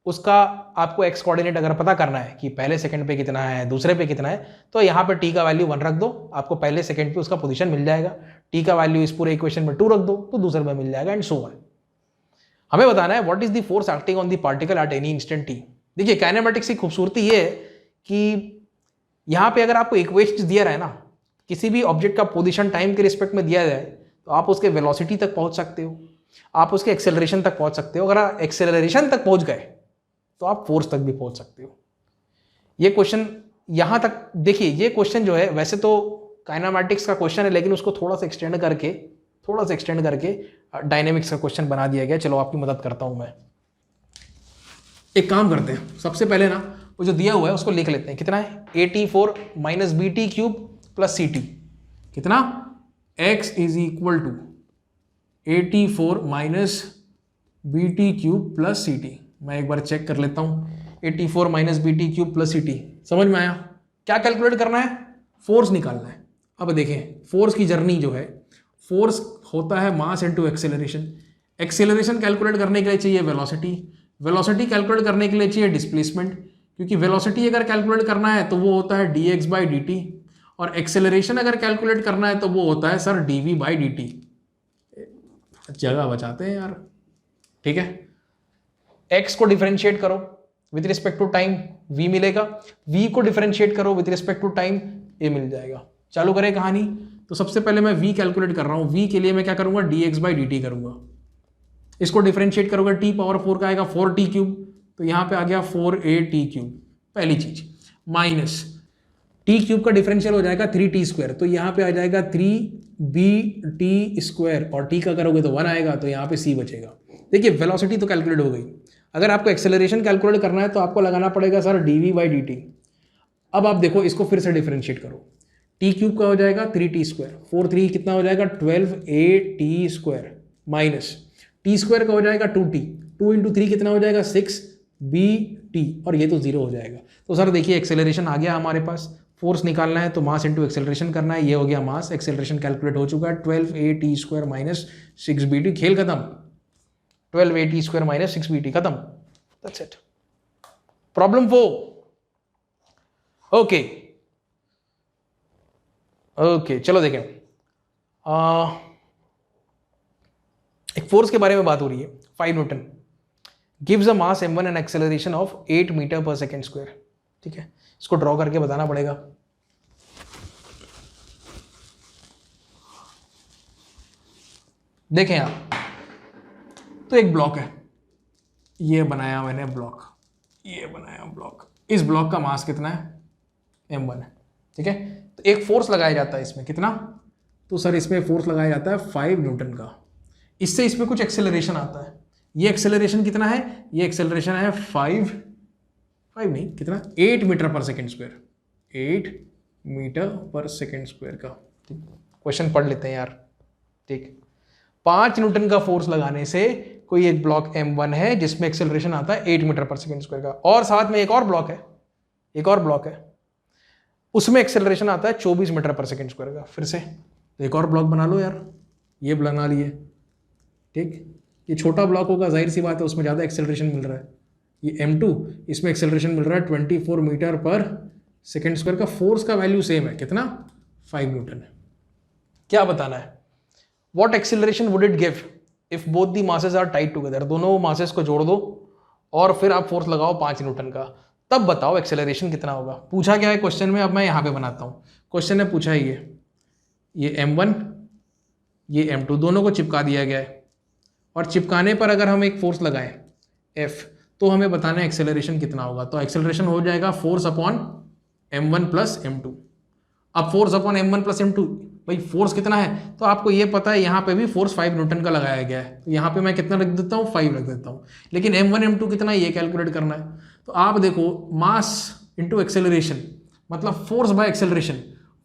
उसका आपको एक्स कोऑर्डिनेट अगर पता करना है कि पहले सेकंड पे कितना है, दूसरे पे कितना है, तो यहाँ पे टी का वैल्यू 1 रख दो, आपको पहले सेकंड पे उसका पोजीशन मिल जाएगा। टी का वैल्यू इस पूरे इक्वेशन में 2 रख दो तो दूसरे में मिल जाएगा, एंड सो ऑन। हमें बताना है what is the force acting on the particle at any instant T. देखिए काइनेमेटिक्स की खूबसूरती ये है कि यहाँ पे अगर आपको इक्वेशन दिया रहा है ना, किसी भी ऑब्जेक्ट का पोजीशन टाइम के रिस्पेक्ट में दिया जाए तो आप उसके वेलोसिटी तक पहुंच सकते हो, आप उसके एक्सेलरेशन तक पहुंच सकते हो। अगर आप एक्सेलरेशन तक पहुंच गए तो आप फोर्स तक भी पहुंच सकते हो। ये क्वेश्चन यहां तक देखिए, ये क्वेश्चन जो है वैसे तो काइनेमैटिक्स का क्वेश्चन है, लेकिन उसको थोड़ा सा एक्सटेंड करके डायनेमिक्स का क्वेश्चन बना दिया गया। चलो आपकी मदद करता हूं मैं। एक काम करते हैं, सबसे पहले ना वो जो दिया हुआ है उसको लिख लेते हैं। कितना है, 84 minus BT cube plus CT, कितना, x is equal to 84 minus BT cube plus CT। मैं एक बार चेक कर लेता हूं, 84 minus BT cube plus CT, समझ में आया। क्या कैलकुलेट करना है, फोर्स निकालना है। अब देखें फोर्स की जर्नी जो है, फोर्स होता है mass into acceleration. Acceleration calculate करने के लिए चाहिए वेलोसिटी, वेलोसिटी कैलकुलेट करने के लिए चाहिए डिस्प्लेसमेंट, क्योंकि वेलोसिटी अगर कैलकुलेट करना है तो वो होता है dx/dt, और एक्सेलरेशन अगर कैलकुलेट करना है तो वो होता है सर dv/dt। जगह बचाते हैं यार, ठीक है। x को डिफरेंशिएट करो with respect to time, v मिलेगा, v को डिफरेंशिएट करो with respect to time, a मिल जाएगा। चालू करें कहानी। तो सबसे पहले मैं v कैलकुलेट कर रहा हूं, v के लिए मैं क्या करूंगा, dx/dt करूंगा। इसको डिफरेंशिएट करोगे t⁴ का आएगा 4t क्यूब, तो यहां पे आ गया 4at क्यूब, पहली चीज। माइनस t क्यूब का डिफरेंशियल हो जाएगा 3t², तो यहां पे आ जाएगा 3bt², और t का करोगे तो 1 आएगा, तो यहां पे c बचेगा। देखिए वेलोसिटी तो कैलकुलेट हो गई। अगर आपको एक्सेलरेशन कैलकुलेट करना है तो आपको लगाना पड़ेगा सर dv/dt। अब आप देखो इसको फिर से डिफरेंशिएट करो, t क्यूब का हो जाएगा 3t², 4 3 कितना हो जाएगा 12at², माइनस t² का हो जाएगा 2t, 2 × 3 कितना हो जाएगा 6bt, और ये तो 0 हो जाएगा। तो सर देखिए एक्सेलरेशन आ गया हमारे पास, फोर्स निकालना है तो मास इंटू एक्सेलरेशन करना है, ये हो गया मास, एक्सेलरेशन कैलकुलेट हो चुका है 12at² माइनस 6bt, खेल खत्म। 12at² माइनस 6bt खत्म, दैट्स इट। प्रॉब्लम 4। ओके चलो देखें, एक फोर्स के बारे में बात हो रही है, 5 newton, gives a mass m1 and acceleration of 8 metre per second square. ठीक है, इसको ड्रॉ करके बताना पड़ेगा। देखें आप, तो एक ब्लॉक है, ये बनाया मैंने ब्लॉक, ये बनाया ब्लॉक, इस ब्लॉक का मास कितना है, m1 है। ठीक है, तो एक फोर्स लगाया जाता है इसमें, कितना, तो सर इसमें फोर्स लगाया जाता है 5 न्यूटन का। इससे इसमें कुछ एक्सेलरेशन आता है, ये एक्सेलरेशन कितना है, ये एक्सेलरेशन है 5 नहीं कितना 8 metre per second square, 8 metre per second square का। ठीक, क्वेश्चन पढ़ लेते हैं यार। ठीक, 5 न्यूटन का फोर्स लगाने से कोई एक ब्लॉक m1 है जिसमें एक्सेलरेशन आता है 8 मीटर पर सेकेंड स्क्वायर का, और साथ में एक और ब्लॉक है, उसमें एक्सेलरेशन आता है 24 मीटर पर सेकेंड स्क्वायर का। फिर से एक और ब्लॉक बना लो यार, ये बना लिए, ठीक। ये छोटा ब्लॉक होगा, जाहिर सी बात है उसमें ज़्यादा एक्सेलरेशन मिल रहा है। ये m2, इसमें एक्सेलरेशन मिल रहा है 24 मीटर पर सेकेंड स्क्वायर का। फोर्स का वैल्यू सेम है, कितना? 5 न्यूटन है। क्या बताना है? What acceleration would it give if both the masses are tied together. दोनों मासेस को जोड़ दो और फिर आप फोर्स लगाओ 5 न्यूटन का, तब बताओ एक्सेलरेशन कितना होगा। पूछा क्या है क्वेश्चन में, अब मैं यहाँ पे बनाता हूँ। क्वेश्चन ने पूछा है ये m1, ये m2, दोनों को चिपका दिया गया है, और चिपकाने पर अगर हम एक फोर्स लगाएं F, तो हमें बताना है एक्सेलरेशन कितना होगा। तो एक्सेलरेशन हो जाएगा force upon m1 plus m2। अब force upon m1 plus m2, भाई फोर्स कितना है तो आपको ये पता है, यहाँ पे भी फोर्स 5 न्यूटन का लगाया गया है, तो यहाँ पे मैं कितना रख देता हूँ, 5 रख देता हूँ। लेकिन m1 m2 कितना है ये कैलकुलेट करना है। तो आप देखो मास इंटू एक्सेलरेशन मतलब फोर्स बाय एक्सेलरेशन,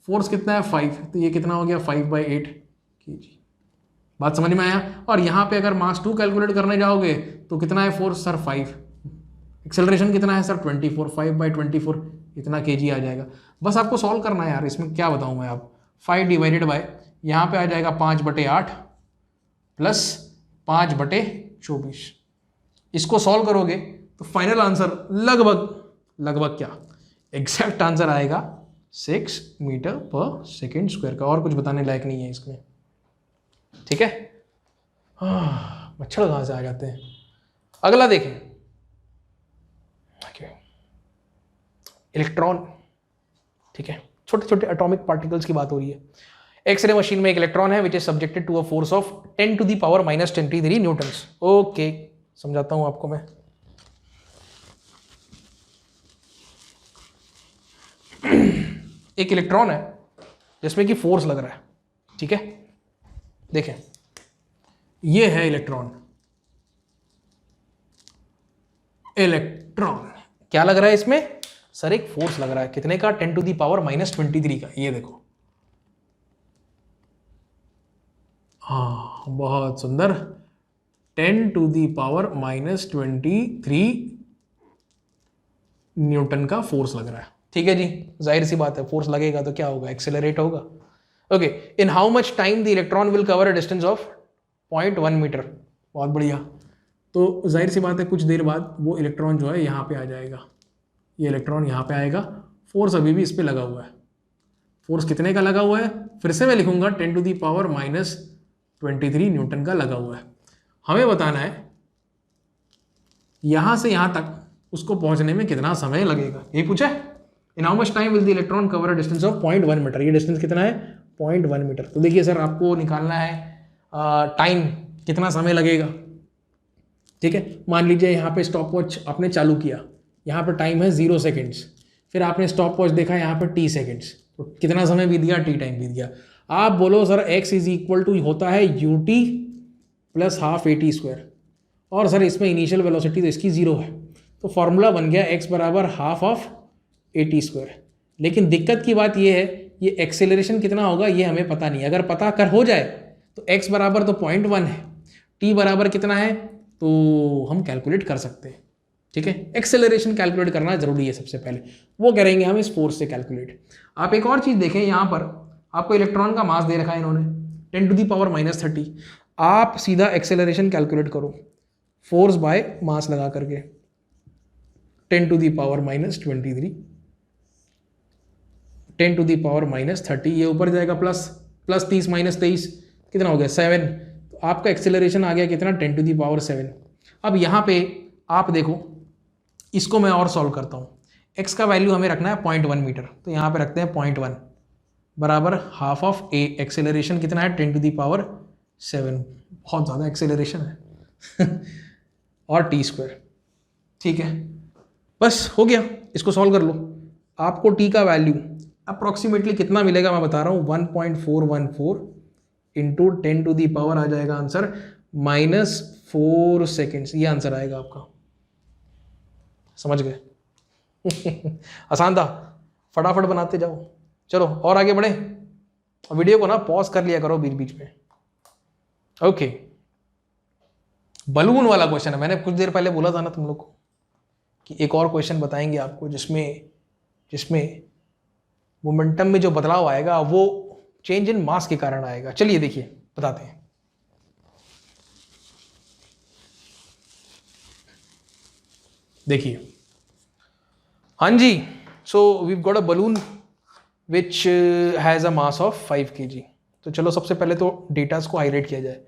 फोर्स कितना है 5, तो ये कितना हो गया 5/8 kg। बात समझ में आया। और यहाँ पे अगर मास 2 कैलकुलेट करने जाओगे तो कितना है फोर्स सर 5, एक्सेलरेशन कितना है सर 24, 5/24 इतना kg आ जाएगा। बस आपको सॉल्व करना है यार, इसमें क्या बताऊँ मैं। आप 5 डिवाइडेड बाय यहाँ पे आ जाएगा 5/8 प्लस 5/24, इसको सॉल्व करोगे तो फाइनल आंसर लगभग क्या एग्जैक्ट आंसर आएगा 6 मीटर पर सेकेंड स्क्वायर का। और कुछ बताने लायक नहीं है इसमें, ठीक है। मच्छर कहाँ से आ जाते हैं। अगला देखें, इलेक्ट्रॉन, ठीक है, छोटे छोटे एटॉमिक पार्टिकल्स की बात हो रही है। एक्सरे मशीन में एक इलेक्ट्रॉन है which is subjected to a force of 10⁻⁻23 newtons. Okay, समझाता हूं आपको मैं। एक इलेक्ट्रॉन है जिसमें कि फोर्स लग रहा है, ठीक है। देखें, ये है इलेक्ट्रॉन क्या लग रहा है इसमें सर, एक फोर्स लग रहा है, कितने का? 10⁻⁻23 का। ये देखो, हाँ बहुत सुंदर, 10⁻⁻23 न्यूटन का फोर्स लग रहा है, ठीक है जी। जाहिर सी बात है, फोर्स लगेगा तो क्या होगा, एक्सेलरेट होगा। Okay, in how much time the electron will cover a distance of 0.1 metre. बहुत बढ़िया। तो जाहिर सी बात है कुछ देर बाद वो इलेक्ट्रॉन जो है यहाँ पे आ जाएगा, ये इलेक्ट्रॉन यहाँ पे आएगा, फोर्स अभी भी इस पे लगा हुआ है। फोर्स कितने का लगा हुआ है, फिर से मैं लिखूंगा 10⁻⁻23 न्यूटन का लगा हुआ है। हमें बताना है यहाँ से यहाँ तक उसको पहुँचने में कितना समय लगेगा, यही पूछा है। In how much time will the electron cover a distance of 0.1 metre. ये डिस्टेंस कितना है, 0.1 मीटर। तो देखिए सर, आपको निकालना है टाइम, कितना समय लगेगा, ठीक है। मान लीजिए यहाँ पे स्टॉप वॉच आपने चालू किया, यहाँ पर टाइम है 0 सेकेंड्स, फिर आपने स्टॉप वॉच देखा यहाँ पर t सेकेंड्स, तो कितना समय बीत गया, t टाइम बीत गया। आप बोलो सर x = होता है ut प्लस हाफ at², और सर इसमें इनिशियल वेलोसिटी तो इसकी 0 है, तो फॉर्मूला बन गया x बराबर हाफ ऑफ at²। लेकिन दिक्कत की बात ये है, ये एक्सेलरेशन कितना होगा ये हमें पता नहीं। अगर पता कर हो जाए तो x बराबर तो 0.1 है, t बराबर कितना है तो हम कैलकुलेट कर सकते हैं, ठीक है। एक्सेलरेशन कैलकुलेट करना जरूरी है सबसे पहले, वो करेंगे हम इस फोर्स से कैलकुलेट। आप एक और चीज़ देखें, यहाँ पर आपको इलेक्ट्रॉन का मास दे रखा है इन्होंने 10⁻⁻30। आप सीधा एक्सेलरेशन कैलकुलेट करो फोर्स बाय मास लगा करके, 10⁻⁻23 10⁻⁻30, ये ऊपर जाएगा प्लस 30 - 23 कितना हो गया 7। तो आपका एक्सेलरेशन आ गया कितना 10⁻7। अब यहाँ पे आप देखो, इसको मैं और सॉल्व करता हूँ। x का वैल्यू हमें रखना है 0.1 मीटर, तो यहाँ पे रखते हैं 0.1 बराबर हाफ ऑफ a। एक्सेलरेशन कितना है 10⁻7, बहुत ज़्यादा एक्सेलरेशन है और t², ठीक है। बस हो गया, इसको सॉल्व कर लो। आपको t का वैल्यू अप्रॉक्सीमेटली कितना मिलेगा मैं बता रहा हूँ, 1.414 इंटू 10⁻, आ जाएगा आंसर -4 सेकेंड्स। ये आंसर आएगा आपका, समझ गए आसान था, फटाफट बनाते जाओ। चलो और आगे बढ़े, वीडियो को ना पॉज कर लिया करो बीच बीच में। ओके, बलून वाला क्वेश्चन है, मैंने कुछ देर पहले बोला था ना तुम लोग को कि एक और क्वेश्चन बताएंगे आपको जिसमें मोमेंटम में जो बदलाव आएगा वो चेंज इन मास के कारण आएगा। चलिए देखिए बताते हैं। देखिए हाँ जी, so we got a balloon which has a mass of 5 kg। तो चलो सबसे पहले तो डेटास को हाईलाइट किया जाए।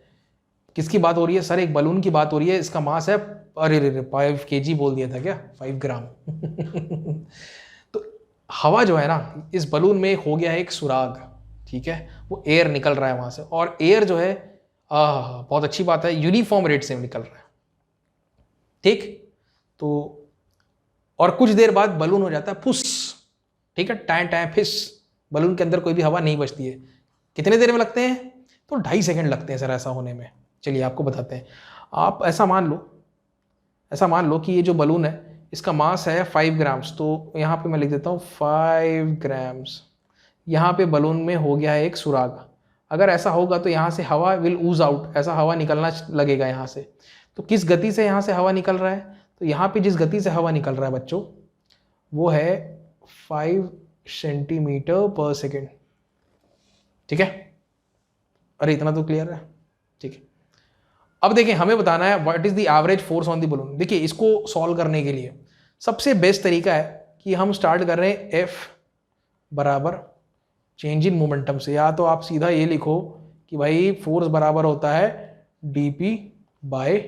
किसकी बात हो रही है सर? एक बलून की बात हो रही है, इसका मास है, अरे रे 5 kg बोल दिया था क्या, 5 ग्राम। तो हवा जो है ना, इस बलून में हो गया है एक सुराग, ठीक है, वो एयर निकल रहा है वहां से, और एयर जो है बहुत अच्छी बात है, यूनिफॉर्म रेट से निकल रहा है, ठीक। तो और कुछ देर बाद बलून हो जाता है फुस, ठीक है, टाइम टाइम फिस, बलून के अंदर कोई भी हवा नहीं बचती है। कितने देर में लगते हैं? तो 2.5 सेकंड लगते हैं सर ऐसा होने में। चलिए आपको बताते हैं। आप ऐसा मान लो कि ये जो बलून है इसका मास है 5 ग्राम्स, तो यहाँ पे मैं लिख देता हूँ 5 ग्राम्स। यहाँ पे बलून में हो गया है एक सुराग। अगर ऐसा होगा तो यहाँ से हवा विल ऊज आउट, ऐसा हवा निकलना लगेगा यहाँ से। तो किस गति से यहाँ से हवा निकल रहा है? तो यहाँ पे जिस गति से हवा निकल रहा है बच्चों, वो है 5 सेंटीमीटर पर सेकेंड, ठीक है। अरे इतना तो क्लियर है, ठीक है। अब देखिए हमें बताना है what is the average force on the balloon. देखिए इसको सॉल्व करने के लिए सबसे बेस्ट तरीका है कि हम स्टार्ट कर रहे हैं F बराबर चेंज इन मोमेंटम से। या तो आप सीधा ये लिखो कि भाई फोर्स बराबर होता है dp बाय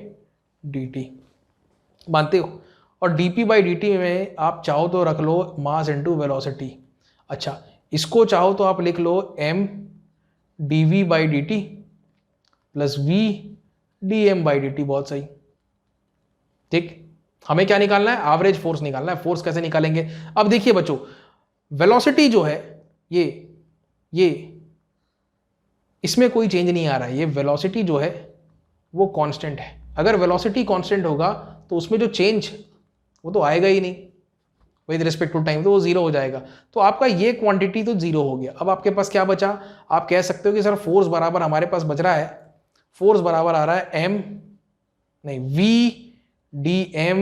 dt, मानते हो? और dp बाई dt में आप चाहो तो रख लो मास इनटू वेलोसिटी। अच्छा, इसको चाहो तो आप लिख लो m dv by dt plus v dm by dt। बहुत सही, ठीक। हमें क्या निकालना है? एवरेज फोर्स निकालना है। फोर्स कैसे निकालेंगे? अब देखिए बच्चों, वेलोसिटी जो है ये इसमें कोई चेंज नहीं आ रहा है। ये वेलोसिटी जो है वो कांस्टेंट है। अगर वेलोसिटी कांस्टेंट होगा तो उसमें जो चेंज वो तो आएगा ही नहीं विद रिस्पेक्ट टू टाइम, तो वो जीरो हो जाएगा। तो आपका ये क्वांटिटी तो जीरो हो गया। अब आपके पास क्या बचा? आप कह सकते हो कि सर फोर्स बराबर हमारे पास बच रहा है, फोर्स बराबर आ रहा है v dm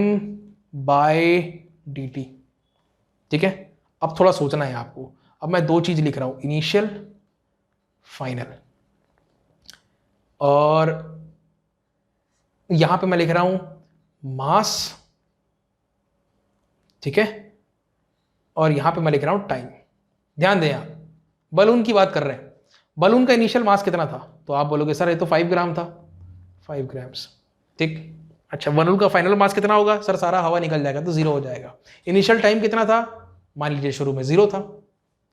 बाय dt, ठीक है। अब थोड़ा सोचना है आपको। अब मैं दो चीज लिख रहा हूं, इनिशियल फाइनल, और यहां पे मैं लिख रहा हूं मास, ठीक है, और यहां पे मैं लिख रहा हूं टाइम। ध्यान दें, आप बलून की बात कर रहे हैं। बलून का इनिशियल मास कितना था? तो आप बोलोगे सर ये तो 5 ग्राम था, 5 ग्राम्स, ठीक। अच्छा, बलून का फाइनल मास कितना होगा? सर सारा हवा निकल जाएगा तो जीरो हो जाएगा। इनिशियल टाइम कितना था? मान लीजिए शुरू में 0 था,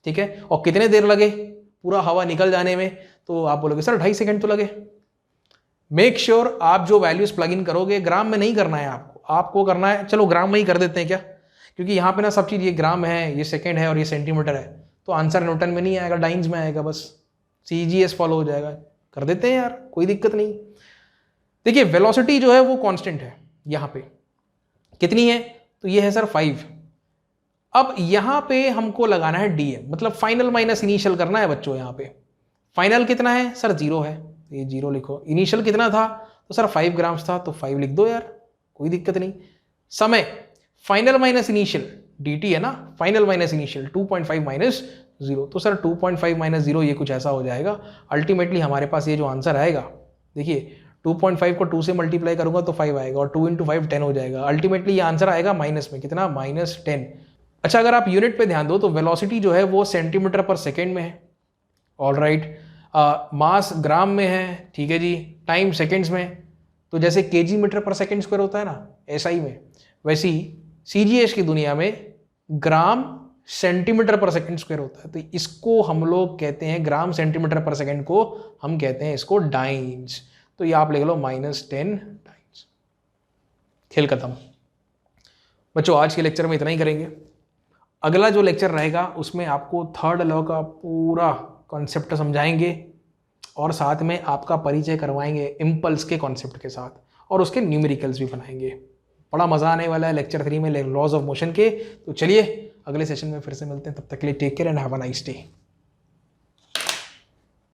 ठीक है। और कितने देर लगे पूरा हवा निकल जाने में? तो आप बोलोगे सर 2.5 सेकंड तो लगे। मेक श्योर आप जो वैल्यूज प्लग इन करोगे, ग्राम में नहीं करना है आपको करना है, चलो ग्राम में ही कर देते हैं क्या, क्योंकि यहाँ पे ना सब चीज़, ये ग्राम है, ये सेकंड है और ये सेंटीमीटर है, तो आंसर न्यूटन में नहीं आएगा, डाइन्स में आएगा, बस CGS फॉलो हो जाएगा। कर देते हैं यार, कोई दिक्कत नहीं। देखिए वेलोसिटी जो है वो कांस्टेंट है, यहाँ पे कितनी है? तो ये है सर 5। अब यहाँ पे हमको लगाना है DM, मतलब फाइनल माइनस इनिशियल करना है बच्चों। यहाँ पे फाइनल कितना है? सर 0 है, ये 0 लिखो। इनिशियल कितना था? तो सर 5 ग्राम्स था, तो 5 लिख दो यार, कोई दिक्कत नहीं। समय फाइनल माइनस इनिशियल dt है ना, फाइनल माइनस इनिशियल 2.5 माइनस 0, तो सर 2.5 माइनस 0 ये कुछ ऐसा हो जाएगा। अल्टीमेटली हमारे पास ये जो आंसर आएगा, देखिए 2.5 को 2 से मल्टीप्लाई करूंगा तो 5 आएगा, और 2 इंटू 5 10 हो जाएगा। अल्टीमेटली ये आंसर आएगा माइनस में, कितना? -10। अच्छा, अगर आप यूनिट पे ध्यान दो तो वेलोसिटी जो है वो सेंटीमीटर पर सेकेंड में है, ऑल राइट। मास ग्राम में है, ठीक है जी। टाइम सेकेंड्स में, तो जैसे kg metre per second square होता है ना SI में, वैसे ही CGS की दुनिया में ग्राम सेंटीमीटर पर सेकेंड स्क्वायर होता है। तो इसको हम लोग कहते हैं, ग्राम सेंटीमीटर पर सेकेंड को हम कहते हैं इसको डाइन्स। तो ये आप लिख लो -10 डाइन्स। खेल खत्म बच्चों। आज के लेक्चर में इतना ही करेंगे। अगला जो लेक्चर रहेगा उसमें आपको थर्ड लॉ का पूरा कॉन्सेप्ट समझाएंगे, और साथ में आपका परिचय करवाएंगे इम्पल्स के कॉन्सेप्ट के साथ, और उसके न्यूमेरिकल्स भी बनाएंगे। बड़ा मजा आने वाला है लेक्चर 3 में लॉज ऑफ मोशन के। तो चलिए अगले सेशन में फिर से मिलते हैं, तब तक के लिए take care and have a nice day.